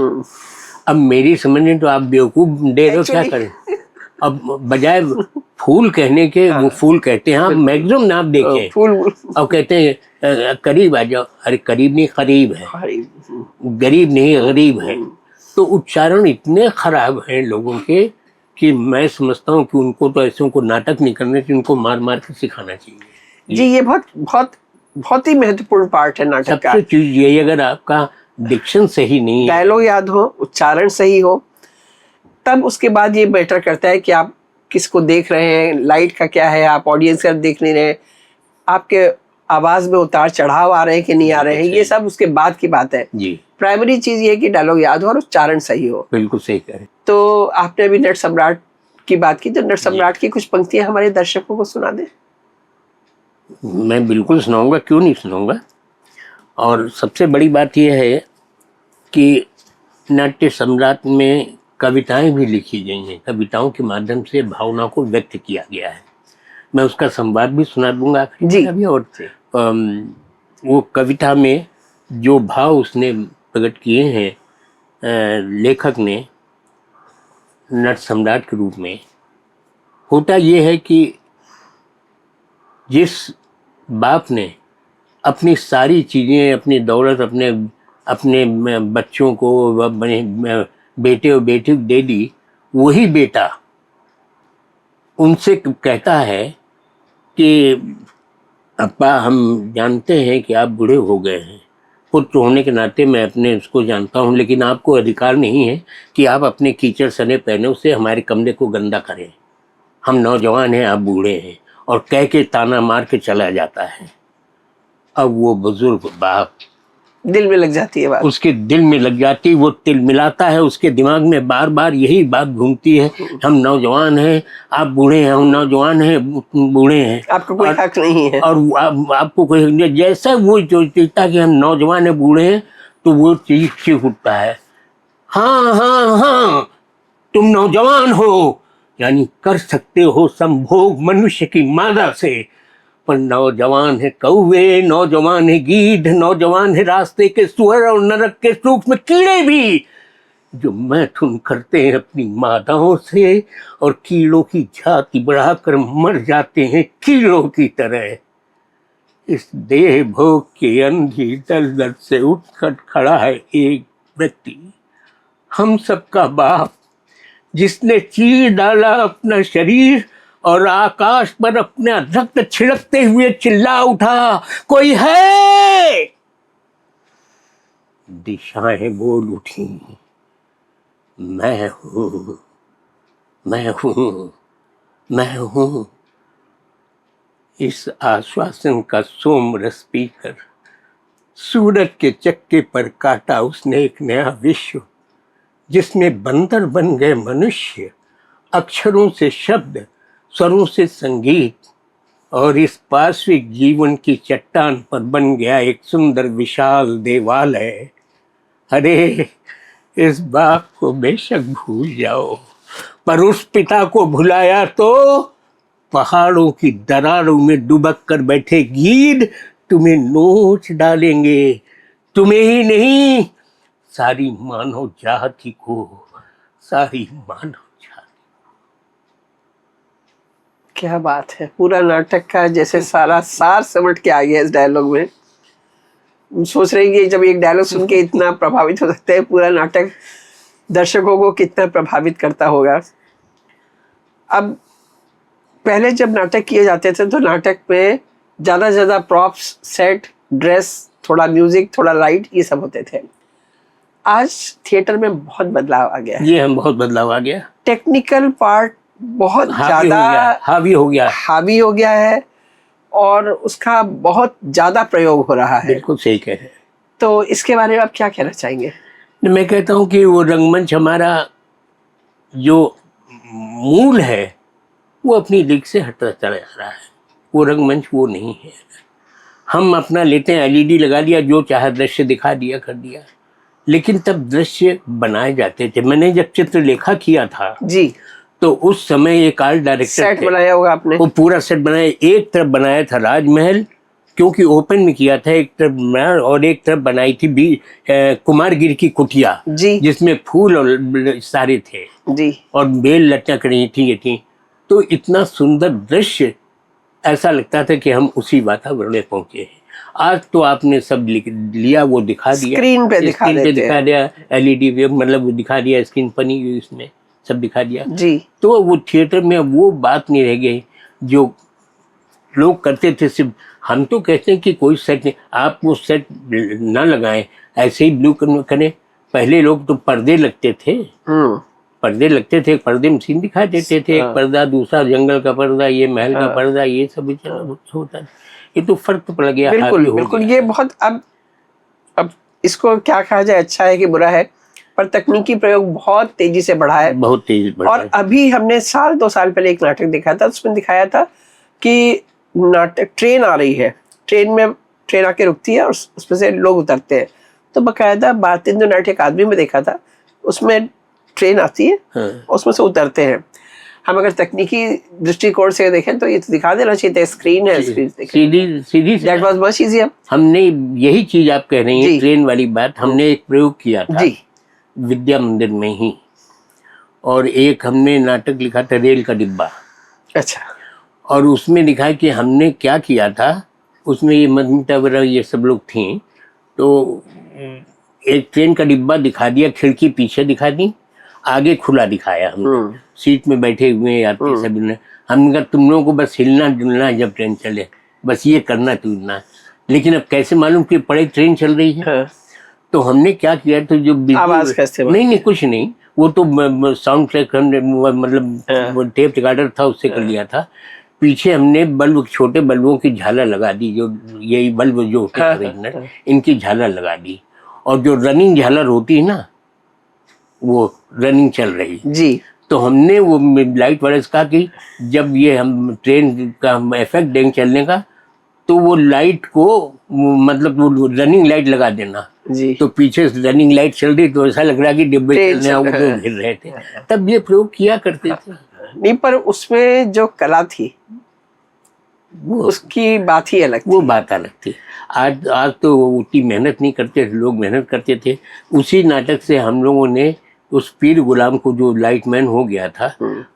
Speaker 1: अब मेरी समझ में तो आप बेवकूफ दे रहे हो, क्या करें। अब बजाय फूल कहने के वो फूल कहते हैं। आप मैक्सिमम ना आप देखें
Speaker 2: फूल,
Speaker 1: अब कहते हैं करीब आ जाओ। अरे करीब नहीं, करीब है, गरीब नहीं गरीब है। तो उच्चारण इतने खराब हैं लोगों के कि मैं समझता हूँ कि उनको तो ऐसे को नाटक नहीं करने चाहिए, उनको मार मार के सिखाना चाहिए।
Speaker 2: जी, ये बहुत बहुत बहुत ही महत्वपूर्ण पार्ट है नाटक का।
Speaker 1: सबसे चीज ये, अगर आपका डिक्शन सही नहीं है,
Speaker 2: डायलॉग याद हो, उच्चारण सही हो, तब उसके बाद ये मैटर करता है कि आप किसको देख रहे हैं, लाइट का क्या है, आप ऑडियंस का देख नहीं रहे, आपके आवाज में उतार चढ़ाव आ रहे हैं कि नहीं आ रहे हैं, ये सब उसके बाद की बात है।
Speaker 1: जी।
Speaker 2: प्राइमरी चीज ये है कि डायलॉग याद हो और उच्चारण सही हो।
Speaker 1: बिल्कुल सही कह रहे।
Speaker 2: तो आपने अभी नट सम्राट की बात की, तो नट सम्राट की कुछ पंक्तियां हमारे दर्शकों को सुना दें।
Speaker 1: मैं बिल्कुल सुनाऊंगा, क्यों नहीं सुनाऊंगा। और सबसे बड़ी बात यह है कि नाट्य सम्राट में कविताएं भी लिखी गई हैं, कविताओं के माध्यम से भावना को व्यक्त किया गया है। मैं उसका संवाद भी सुना दूंगा
Speaker 2: जी।
Speaker 1: अभी। और वो कविता में जो भाव उसने प्रकट किए हैं लेखक ने नट सम्राट के रूप में, होता ये है कि जिस बाप ने अपनी सारी चीज़ें, अपनी दौलत, अपने बच्चों को, अपने बेटे और बेटी को दे दी, वही बेटा उनसे कहता है कि अप्पा, हम जानते हैं कि आप बूढ़े हो गए हैं, पुत्र होने के नाते मैं अपने उसको जानता हूँ, लेकिन आपको अधिकार नहीं है कि आप अपने कीचड़ सने पैनों से हमारे कमरे को गंदा करें। हम नौजवान हैं, आप बूढ़े हैं। और कह के ताना मार के चला जाता है। अब वो बुजुर्ग बाप,
Speaker 2: दिल में लग जाती है बात,
Speaker 1: उसके दिल में लग जाती, वो तिल मिलाता है, उसके दिमाग में बार बार यही बात घूमती है, हम नौजवान हैं, आप बूढ़े हैं, हम नौजवान हैं, बूढ़े हैं,
Speaker 2: आपको कोई हक नहीं है।
Speaker 1: और आपको कोई, जैसा वो सोचता कि हम नौजवान हैं, बूढ़े हैं, तो वो चीख उठता है, हाँ हाँ हाँ, तुम नौजवान हो, यानी कर सकते हो संभोग मनुष्य की मादा से, पर नौजवान है कौवे, नौजवान है गीध, नौजवान है रास्ते के सुअर और नरक के सूक्ष्म कीड़े भी, जो मैथुन करते हैं अपनी मादाओं से और कीड़ों की जाति बढ़ाकर मर जाते हैं कीड़ों की तरह। इस देह भोग के अंधी दलदल से उठकर खड़ा है एक व्यक्ति, हम सबका बाप, जिसने चीर डाला अपना शरीर और आकाश पर अपना रक्त छिड़कते हुए चिल्ला उठा, कोई है? दिशाएं बोल उठी, मैं हूं, मैं हूं, मैं हूं। इस आश्वासन का सोम रस पीकर सूरज के चक्के पर काटा उसने एक नया विश्व, जिसमें बंदर बन गए मनुष्य, अक्षरों से शब्द, स्वरों से संगीत, और इस पार्श्विक जीवन की चट्टान पर बन गया एक सुंदर विशाल देवालय। अरे इस बाप को बेशक भूल जाओ, पर उस पिता को भुलाया तो पहाड़ों की दरारों में दुबक कर बैठे गीद तुम्हें नोच डालेंगे। तुम्हें ही नहीं, सारी मानव जाति को, सारी मानव जाति।
Speaker 2: क्या बात है, पूरा नाटक का जैसे सारा सार समझ के आ गया इस डायलॉग में। सोच रहे हैं कि जब एक डायलॉग सुन के इतना प्रभावित हो सकते हैं, पूरा नाटक दर्शकों को कितना प्रभावित करता होगा। अब पहले जब नाटक किए जाते थे तो नाटक में ज़्यादा से ज़्यादा प्रॉप्स, सेट, ड्रेस, थोड़ा म्यूजिक, थोड़ा लाइट, ये सब होते थे। आज थिएटर में बहुत बदलाव आ गया है।
Speaker 1: ये हम बहुत बदलाव आ गया,
Speaker 2: टेक्निकल पार्ट बहुत ज़्यादा
Speaker 1: हावी हो गया
Speaker 2: है और उसका बहुत ज़्यादा प्रयोग हो रहा है।
Speaker 1: बिल्कुल सही कह रहे हैं।
Speaker 2: तो इसके बारे में आप क्या कहना चाहेंगे?
Speaker 1: मैं कहता हूँ कि वो रंगमंच हमारा जो मूल है वो अपनी दिग से हटता चला जा रहा है। वो रंगमंच वो नहीं है। हम अपना लेते हैं, एलईडी लगा लिया, जो चाहे दृश्य दिखा दिया, कर दिया। लेकिन तब दृश्य बनाए जाते थे। मैंने जब चित्रलेखा किया था
Speaker 2: जी,
Speaker 1: तो उस समय एक आर्ट डायरेक्टर
Speaker 2: सेट बनाया होगा आपने?
Speaker 1: वो पूरा सेट बनाया। एक तरफ बनाया था राजमहल, क्योंकि ओपन में किया था, एक तरफ बनाया, और एक तरफ बनाई थी कुमारगिरी की कुटिया
Speaker 2: जी,
Speaker 1: जिसमें फूल और सारे थे
Speaker 2: जी,
Speaker 1: और बेल लटक रही थी। तो इतना सुंदर दृश्य, ऐसा लगता था कि हम उसी वातावरण में पहुंचे हैं। आज तो आपने सब लिया, वो दिखा दिया,
Speaker 2: स्क्रीन पे दिखा
Speaker 1: दिया, एलईडी पे, मतलब वो दिखा दिया, स्क्रीन पर नहीं, इसमें सब दिखा दिया
Speaker 2: जी।
Speaker 1: तो वो थिएटर में वो बात नहीं रह गई जो लोग करते थे। सिर्फ हम तो कहते हैं कि कोई सेट नहीं, आप वो सेट ना लगाएं, ऐसे ही ब्लू करें। पहले लोग तो पर्दे लगते थे, पर्दे में सीन दिखाई देते थे, एक पर्दा, दूसरा जंगल का पर्दा, ये महल का पर्दा, ये सब होता है। ये तो फर्क तो पड़ गया।
Speaker 2: बिल्कुल ये बहुत अब इसको क्या कहा जाए, अच्छा है कि बुरा है, पर तकनीकी प्रयोग बहुत तेजी से बढ़ा है,
Speaker 1: बहुत तेजी बढ़ा
Speaker 2: और
Speaker 1: है।
Speaker 2: अभी हमने 2 साल पहले एक नाटक देखा था, उसमें दिखाया था कि नाटक, ट्रेन आ रही है, ट्रेन आके रुकती है और उसमें से लोग उतरते हैं। तो बकायदा भारतेंदु नाट्य अकादमी में देखा था, उसमें ट्रेन आती है, उसमें से उतरते हैं। हम अगर तकनीकी दृष्टिकोण से देखें तो ये तो दिखा देना चाहिए, स्क्रीन है,
Speaker 1: सीधी
Speaker 2: दैट वाज मच इजियर।
Speaker 1: हमने यही चीज आप कह रही हैं, ट्रेन वाली बात, हमने एक प्रयोग किया था जी, विद्या मंदिर में ही, और एक हमने नाटक लिखा था रेल का डिब्बा।
Speaker 2: अच्छा।
Speaker 1: और उसमें लिखा कि हमने क्या किया था, उसमें ये मधुमिता वगैरह ये सब लोग थी, तो एक ट्रेन का डिब्बा दिखा दिया, खिड़की पीछे दिखा दी, आगे खुला दिखाया। हम सीट में बैठे हुए यात्री सभी ने, हमने कहा तुम लोगों को बस हिलना डुलना जब ट्रेन चले, बस ये करना टूटना। लेकिन अब कैसे मालूम कि पड़े ट्रेन चल रही है? तो हमने क्या किया, तो जो
Speaker 2: आवाज कैसे?
Speaker 1: नहीं कुछ नहीं, वो तो साउंड ट्रैक हमने, मतलब टेप रिकॉर्डर था, उससे कर लिया था। पीछे हमने बल्ब, छोटे बल्बों की झालर लगा दी, जो यही बल्ब जो होते हैं इनकी झालर लगा दी, और जो रनिंग झालर होती है ना, वो रनिंग चल रही
Speaker 2: जी।
Speaker 1: तो हमने वो लाइट वाले से कहा कि जब ये हम ट्रेन का हम इफेक्ट देंगे चलने का, तो वो लाइट को, मतलब वो रनिंग लाइट लगा देना जी। तो पीछे रनिंग लाइट चल रही तो ऐसा लग रहा कि डिब्बे चलने वो तो गिर रहे थे। तब ये प्रयोग किया करते थे।
Speaker 2: नहीं, पर उसमें जो कला थी वो उसकी बात ही अलग थी।
Speaker 1: वो बात अलग थी। आज तो उतनी मेहनत नहीं करते थे लोग, मेहनत करते थे। उसी नाटक से हम लोगों ने उस पीर गुलाम को, जो लाइटमैन हो गया था,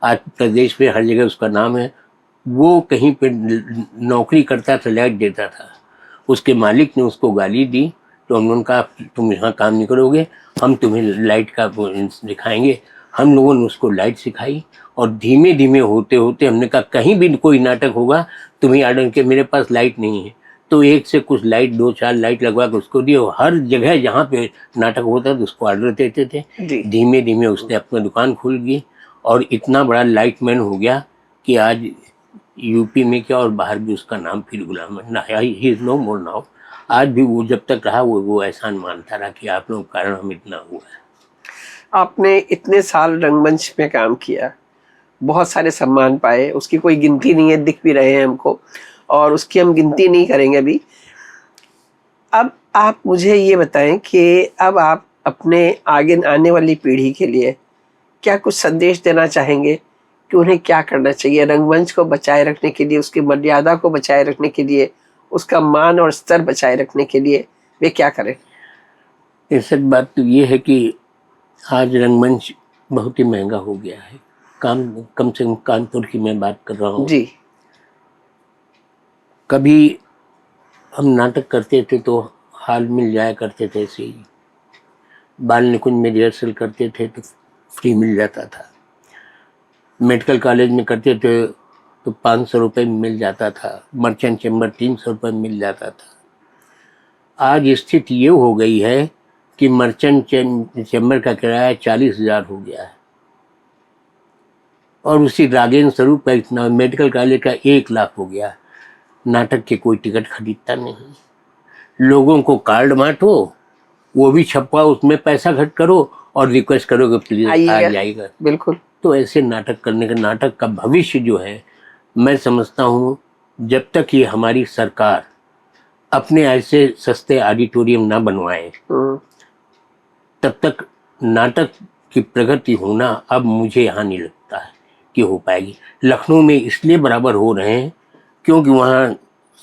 Speaker 1: आज प्रदेश में हर जगह उसका नाम है, वो कहीं पे नौकरी करता था, लाइट देता था। उसके मालिक ने उसको गाली दी, तो उन्होंने कहा तुम यहाँ काम नहीं करोगे, हम तुम्हें लाइट का दिखाएंगे। हम लोगों ने उसको लाइट सिखाई, और धीमे धीमे होते होते हमने कहा कहीं भी कोई नाटक होगा तुम्हें आर्डर के, मेरे पास लाइट नहीं है, तो एक से कुछ लाइट, 2-4 लाइट लगवा के उसको दिए। हर जगह जहाँ पे नाटक होता था उसको ऑर्डर देते थे। धीमे धीमे उसने अपना दुकान खोल दी और इतना बड़ा लाइटमैन हो गया कि आज यूपी में क्या और बाहर भी उसका नाम पीर गुलाम है। He is no more now. आज भी वो जब तक रहा वो एहसान मानता रहा कि आप लोगों के कारण हम इतना हुआ है।
Speaker 2: आपने इतने साल रंगमंच में काम किया, बहुत सारे सम्मान पाए, उसकी कोई गिनती नहीं है, दिख भी रहे हैं हमको, और उसकी हम गिनती नहीं करेंगे अभी। अब आप मुझे ये बताएं कि अब आप अपने आगे आने वाली पीढ़ी के लिए क्या कुछ संदेश देना चाहेंगे कि उन्हें क्या करना चाहिए रंगमंच को बचाए रखने के लिए, उसकी मर्यादा को बचाए रखने के लिए, उसका मान और स्तर बचाए रखने के लिए वे क्या करें?
Speaker 1: सच बात तो ये है कि आज रंगमंच बहुत ही महंगा हो गया है। कम से कम कानपुर की मैं बात कर रहा हूँ
Speaker 2: जी।
Speaker 1: कभी हम नाटक करते थे तो हाल मिल जाया करते थे, ऐसे ही बाल निकुंज में रिहर्सल करते थे तो फ्री मिल जाता था। मेडिकल कॉलेज में करते थे तो 500 रुपये में मिल जाता था। मर्चेंट चैम्बर 300 रुपये में मिल जाता था। आज स्थिति ये हो गई है कि मर्चेंट चैम्बर का किराया 40,000 हो गया है, और उसी रागेंद्र स्वरूप का इतना, मेडिकल कॉलेज का 1 लाख हो गया। नाटक के कोई टिकट खरीदता नहीं। लोगों को कार्ड बांटो, वो भी छपवाओ, उसमें पैसा खर्च करो और रिक्वेस्ट करो कि प्लीज आ जाइएगा।
Speaker 2: बिल्कुल।
Speaker 1: तो ऐसे नाटक करने का, नाटक का भविष्य जो है, मैं समझता हूँ जब तक ये हमारी सरकार अपने ऐसे सस्ते ऑडिटोरियम ना बनवाए तब तक नाटक की प्रगति होना अब मुझे यहाँ नहीं लगता है कि हो पाएगी। लखनऊ में इसलिए बराबर हो रहे हैं क्योंकि वहाँ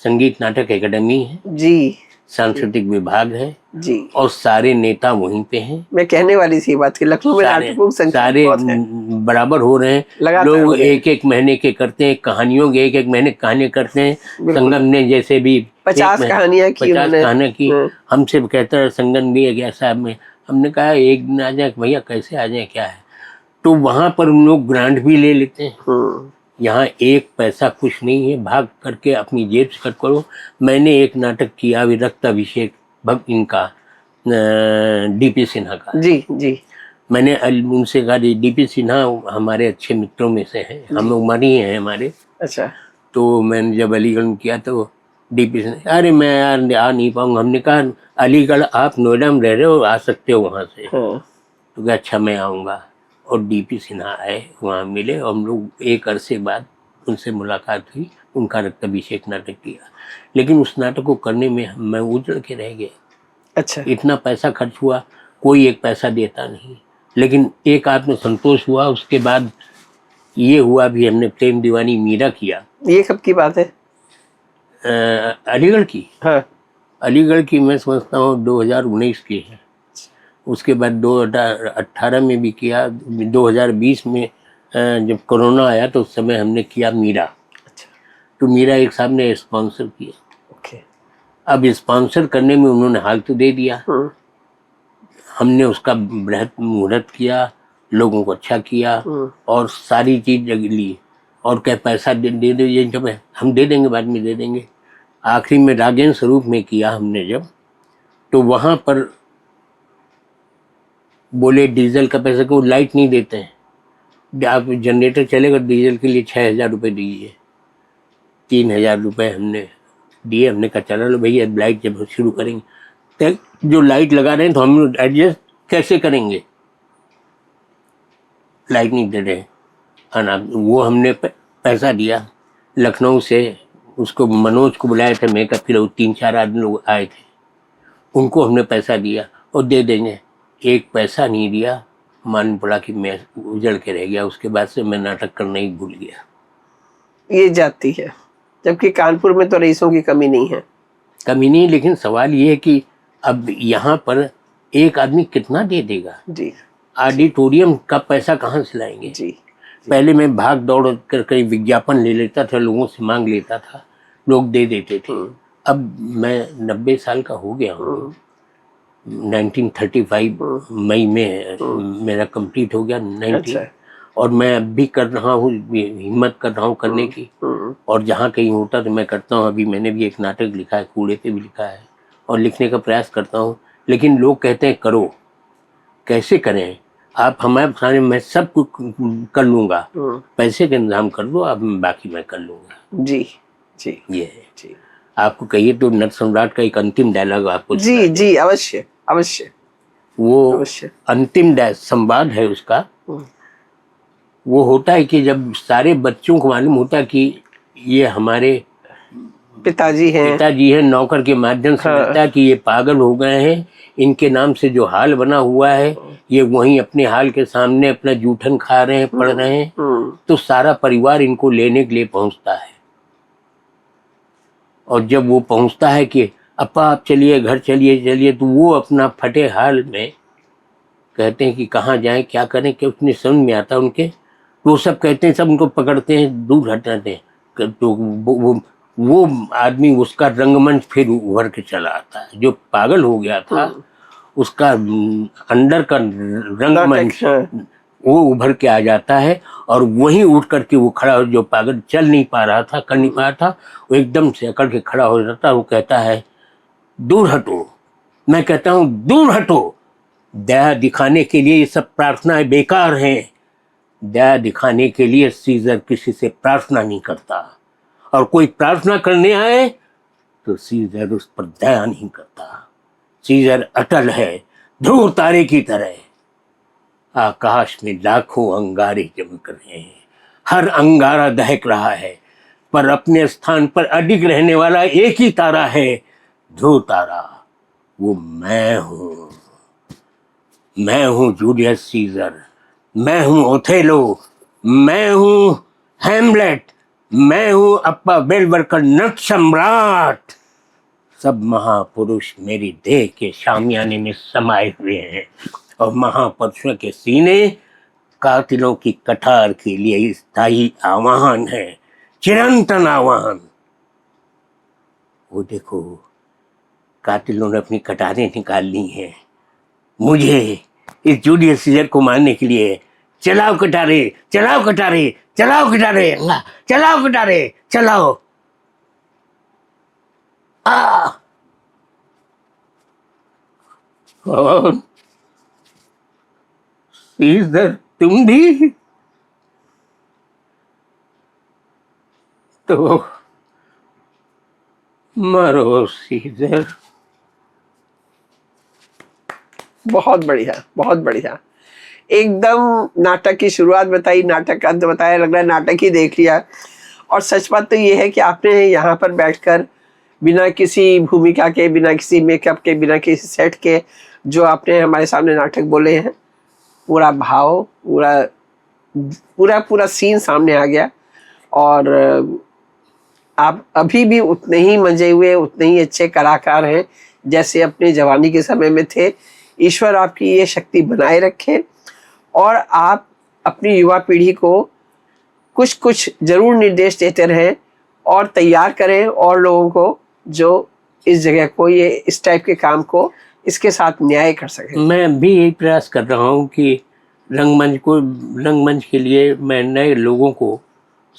Speaker 1: संगीत नाटक एकेडमी है
Speaker 2: जी,
Speaker 1: सांस्कृतिक विभाग है
Speaker 2: जी,
Speaker 1: और सारे नेता वहीं पे हैं।
Speaker 2: मैं कहने वाली थी बात कि लखनऊ में नाटकों की संख्या
Speaker 1: सारे
Speaker 2: बहुत है।
Speaker 1: बराबर हो रहे हैं। लोग 1-1 महीने के करते हैं, कहानियों के 1-1 महीने कहानियां करते हैं। संगम ने जैसे भी
Speaker 2: 50 कहानियां की,
Speaker 1: हमसे कहता है संगम भी है साहब में, हमने कहा एक दिन आ जाए भैया, कैसे आ जाए, क्या है। तो वहां पर उन लोग ग्रांट भी ले लेते हैं। यहाँ 1 पैसा कुछ नहीं है, भाग करके अपनी जेब से खर्च करो। मैंने एक नाटक किया रक्त अभिषेक भक्त इनका, डीपी सिन्हा का।
Speaker 2: जी जी। मैंने
Speaker 1: उनसे कहा, डीपी सिन्हा हमारे अच्छे मित्रों में से हैं, हम उम्र ही हैं हमारे।
Speaker 2: अच्छा। तो
Speaker 1: मैंने जब अलीगढ़ में किया तो डीपी सिन्हा, अरे मैं यार आ नहीं पाऊंगा। हमने कहा अलीगढ़ आप नोएडा में रह रहे हो, आ सकते हो वहाँ से। तो कहा अच्छा मैं आऊँगा। और डीपी सिन्हा आए, वहाँ मिले और हम लोग एक अरसे बाद उनसे मुलाकात हुई। उनका रक्त अभिषेक नाटक किया, लेकिन उस नाटक को करने में मैं उजड़ के रह गया।
Speaker 2: अच्छा।
Speaker 1: इतना पैसा खर्च हुआ, कोई 1 पैसा देता नहीं, लेकिन एक आत्म संतोष हुआ। उसके बाद ये हुआ भी, हमने प्रेम दीवानी मीरा किया।
Speaker 2: ये कब की बात है?
Speaker 1: अलीगढ़ की।
Speaker 2: हाँ।
Speaker 1: अलीगढ़ की मैं समझता हूँ 2019 की है। उसके बाद 2018 में भी किया। 2020 में जब कोरोना आया तो उस समय हमने किया मीरा।
Speaker 2: अच्छा।
Speaker 1: तो मीरा एक साहब ने स्पॉन्सर किया।
Speaker 2: ओके।
Speaker 1: अब स्पॉन्सर करने में उन्होंने हाल तो दे दिया। हमने उसका बृहद मुहूर्त किया, लोगों को अच्छा किया और सारी चीज ली, और क्या पैसा दे दे जब हम दे देंगे, बाद में दे देंगे। आखिरी में रागेंद्र स्वरूप में किया हमने जब, तो वहाँ पर बोले डीजल का पैसा, को लाइट नहीं देते हैं, आप जनरेटर चलेगा डीजल के लिए 6,000 रुपये दीजिए। 3,000 रुपये हमने दिए। हमने कहा चला लो भैया, लाइट जब शुरू करेंगे तो जो लाइट लगा रहे हैं तो हम एडजस्ट कैसे करेंगे, लाइट नहीं दे रहे हैं। वो हमने पैसा दिया लखनऊ से, उसको मनोज को बुलाया था, मैं का फिर 3-4 आदमी लोग आए थे, उनको हमने पैसा दिया और दे देंगे। 1 पैसा नहीं दिया, मालूम पड़ा कि मैं उजड़ के रह गया। उसके बाद से मैं नाटक करना ही भूल गया।
Speaker 2: ये जाती है, जबकि कानपुर में तो रईसों की कमी नहीं है।
Speaker 1: कमी नहीं, लेकिन सवाल ये है कि अब यहाँ पर एक आदमी कितना दे देगा
Speaker 2: जी।
Speaker 1: ऑडिटोरियम का पैसा कहाँ से लाएंगे
Speaker 2: जी।
Speaker 1: पहले मैं भाग दौड़ कर कहीं विज्ञापन ले लेता था, लोगों से मांग लेता था, लोग दे देते थे। अब मैं 90 साल का हो गया हूँ। 1935 मई में मेरा कंप्लीट हो गया 90। और मैं अब भी कर रहा हूँ, हिम्मत कर रहा हूँ करने की, और जहाँ कहीं होता तो मैं करता हूँ। अभी मैंने भी एक नाटक लिखा है, कूड़े पे भी लिखा है, और लिखने का प्रयास करता हूँ। लेकिन लोग कहते हैं करो, कैसे करें आप, हमारे सामने मैं सब कुछ कर लूँगा, पैसे का इंतजाम कर दो आप, बाकी मैं कर लूँगा। जी जी, ये है जी। आपको कहिए तो नट सम्राट का एक अंतिम डायलॉग आपको। जी जी, अवश्य अवश्य। वो अवश्य। अंतिम संवाद है उसका वो होता है कि जब सारे बच्चों को मालूम होता है कि ये हमारे
Speaker 2: पिताजी हैं।
Speaker 1: पिताजी हैं, नौकर के माध्यम से
Speaker 2: हाँ।
Speaker 1: मिलता है कि ये पागल हो गए हैं, इनके नाम से जो हाल बना हुआ है, ये वहीं अपने हाल के सामने अपना जूठन खा रहे हैं, पढ़ रहे हैं, तो सारा परिवार इनको लेने के लिए पहुंचता है। और जब वो पहुंचता है कि अप्पा आप चलिए, घर चलिए चलिए, तो वो अपना फटे हाल में कहते हैं कि कहाँ जाएं, क्या करें, क्या उतनी समझ में आता उनके। तो वो सब कहते हैं, सब उनको पकड़ते हैं, दूर हटाते हैं। तो वो आदमी, उसका रंगमंच फिर उभर के चला आता है। जो पागल हो गया था उसका अंदर का रंगमंच वो उभर के आ जाता है, और वहीं उठ करके वो खड़ा हो, जो पागल चल नहीं पा रहा था, कर नहीं पा रहा था, वो एकदम से अकड़ के खड़ा हो जाता है। वो कहता है दूर हटो। मैं कहता हूँ दूर हटो, दया दिखाने के लिए ये सब प्रार्थनाएं बेकार हैं। दया दिखाने के लिए सीजर किसी से प्रार्थना नहीं करता, और कोई प्रार्थना करने आए तो सीजर उस पर दया नहीं करता। सीजर अटल है, ध्रुव तारे की तरह। आकाश में लाखों अंगारे चमक रहे हैं, हर अंगारा दहक रहा है, पर अपने स्थान पर अडिग रहने वाला एक ही तारा है, ध्रुव तारा। वो मैं हूं। मैं हूं जूलियस सीजर, मैं हूं ओथेलो, मैं हूं हैमलेट, मैं हूं अप्पा बेलबर का नट सम्राट। सब महापुरुष मेरी देह के शामियाने में समाये हुए हैं, और महापुरुषों के सीने कातिलों की कटार के लिए स्थायी आवाहन है, चिरंतन आवाहन। वो देखो, कातिलों ने अपनी कटारें निकाल ली हैं मुझे, इस जूलियस सीजर को मारने के लिए। चलाओ कटारे, चलाओ कटारे, चलाओ कटारे, चलाओ कटारे, चलाओ। और सीजर तुम भी तो मरो सीजर।
Speaker 2: बहुत बढ़िया, बहुत बढ़िया। एकदम नाटक की शुरुआत बताई, नाटक का अंत बताया, लग रहा है नाटक ही देख लिया। और सच बात तो ये है कि आपने यहाँ पर बैठकर बिना किसी भूमिका के, बिना किसी मेकअप के, बिना किसी सेट के, जो आपने हमारे सामने नाटक बोले हैं, पूरा भाव, पूरा पूरा पूरा सीन सामने आ गया। और आप अभी भी उतने ही मंजे हुए, उतने ही अच्छे कलाकार हैं जैसे अपने जवानी के समय में थे। ईश्वर आपकी ये शक्ति बनाए रखे, और आप अपनी युवा पीढ़ी को कुछ कुछ जरूर निर्देश देते रहें, और तैयार करें और लोगों को जो इस जगह को, ये इस टाइप के काम को इसके साथ न्याय कर सके।
Speaker 1: मैं भी यही प्रयास कर रहा हूँ कि रंगमंच के लिए मैं नए लोगों को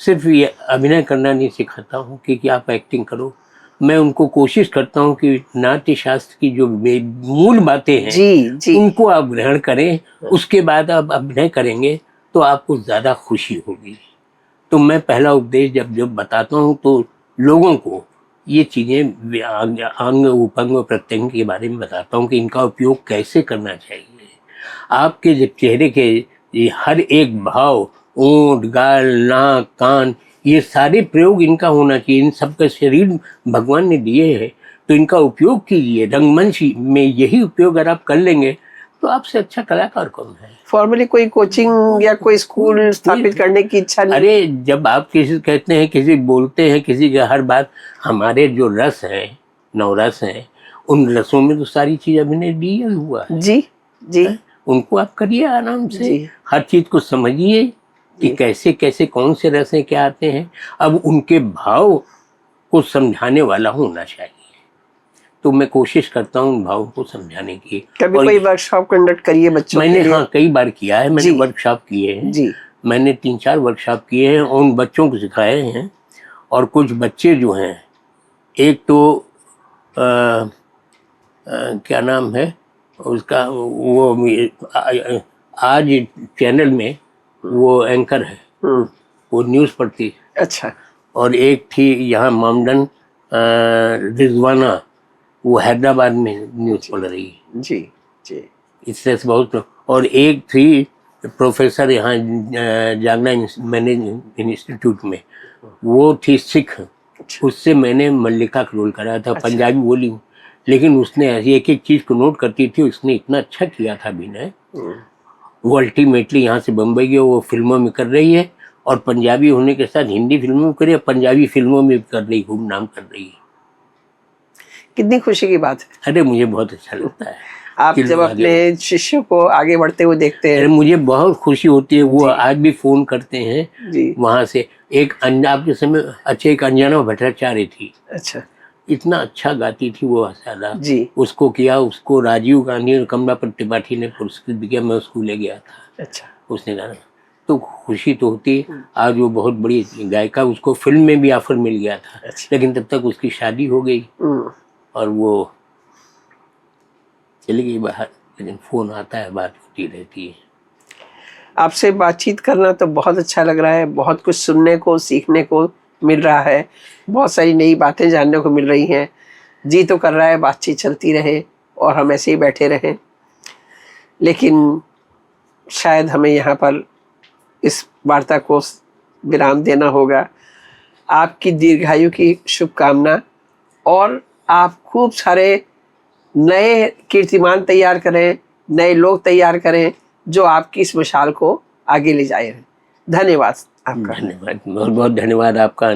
Speaker 1: सिर्फ ये अभिनय करना नहीं सिखाता हूँ कि आप एक्टिंग करो। मैं उनको कोशिश करता हूँ कि नाट्य शास्त्र की जो मूल बातें हैं
Speaker 2: जी।
Speaker 1: उनको आप ग्रहण करें, उसके बाद आप अभिनय करेंगे तो आपको ज़्यादा खुशी होगी। तो मैं पहला उपदेश जब बताता हूँ तो लोगों को ये चीज़ें अंग उपंग प्रत्यंग के बारे में बताता हूँ कि इनका उपयोग कैसे करना चाहिए। आपके जब चेहरे के ये हर एक भाव, ऊँट, गाल, नाक, कान, ये सारे प्रयोग इनका होना चाहिए। इन सब का शरीर भगवान ने दिए हैं, तो इनका उपयोग कीजिए। रंगमंच में यही उपयोग अगर आप कर लेंगे तो आपसे अच्छा कलाकार कौन है।
Speaker 2: फॉर्मली कोई कोचिंग या कोई स्कूल स्थापित करने की इच्छा नहीं?
Speaker 1: अरे जब आप किसी कहते हैं, किसी बोलते हैं, किसी का हर बात, हमारे जो रस हैं, नवरस हैं, उन रसों में तो सारी चीज अभिनय दिया हुआ है।
Speaker 2: जी।
Speaker 1: उनको आप करिए आराम से, हर चीज को समझिए कि कैसे कैसे कौन से रस हैं, क्या आते हैं। अब उनके भाव को समझाने वाला होना चाहिए, तो मैं कोशिश करता हूँ उन भावों को समझाने की।
Speaker 2: कभी कोई वर्कशॉप कंडक्ट करिए बच्चों
Speaker 1: मैंने
Speaker 2: के लिए?
Speaker 1: हाँ कई बार किया है, मैंने वर्कशॉप किए हैं
Speaker 2: जी।
Speaker 1: मैंने 3-4 वर्कशॉप किए हैं और उन बच्चों को सिखाए हैं। और कुछ बच्चे जो हैं, एक तो क्या नाम है उसका, वो आज चैनल में वो एंकर है, वो न्यूज़ पढ़ती है।
Speaker 2: अच्छा। और
Speaker 1: एक थी यहाँ मामडन, रिजवाना, वो हैदराबाद में न्यूज़ पढ़ रही है।
Speaker 2: जी।
Speaker 1: इससे बहुत। और एक थी प्रोफेसर यहाँ जागना मैनेजमेंट इंस्टीट्यूट में, वो थी सिख, उससे मैंने मल्लिका का रोल कराया था। पंजाबी बोली हूँ, लेकिन उसने ऐसी एक एक चीज़ को नोट करती थी, उसने इतना अच्छा किया था अभिनय। वो अल्टीमेटली यहाँ से बम्बई गई, वो फिल्मों में कर रही है, और पंजाबी होने के साथ हिंदी फिल्मों में करी, पंजाबी फिल्मों में भी कर रही, खूब नाम कर रही है।
Speaker 2: कितनी खुशी की बात है।
Speaker 1: अरे मुझे बहुत अच्छा लगता है
Speaker 2: आप जब अपने शिष्यों को आगे बढ़ते हुए देखते हैं।
Speaker 1: अरे मुझे बहुत खुशी होती है। वो आज भी फोन करते हैं
Speaker 2: जी।
Speaker 1: वहाँ से। एक आपके समय अच्छे एक अंजना भट्टाचार्य थी,
Speaker 2: अच्छा,
Speaker 1: इतना अच्छा गाती थी वो सादा
Speaker 2: जी।
Speaker 1: उसको किया, उसको राजीव गांधी और कमलापति त्रिपाठी ने पुरस्कृत भी किया, मैं उसको ले गया था।
Speaker 2: अच्छा, उसने
Speaker 1: गाना तो खुशी तो होती। आज वो बहुत बड़ी गायिका, उसको फिल्म में भी ऑफर मिल गया था। अच्छा। लेकिन तब तक उसकी शादी हो गई और वो चली गई बाहर, लेकिन फोन आता है, बात होती रहती है।
Speaker 2: आपसे बातचीत करना तो बहुत अच्छा लग रहा है, बहुत कुछ सुनने को सीखने को मिल रहा है, बहुत सारी नई बातें जानने को मिल रही हैं। जी तो कर रहा है बातचीत चलती रहे और हम ऐसे ही बैठे रहें, लेकिन शायद हमें यहाँ पर इस वार्ता को विराम देना होगा। आपकी दीर्घायु की शुभकामना, और आप खूब सारे नए कीर्तिमान तैयार करें, नए लोग तैयार करें जो आपकी इस मशाल को आगे ले जाए। धन्यवाद आपका।
Speaker 1: धन्यवाद, बहुत बहुत धन्यवाद आपका।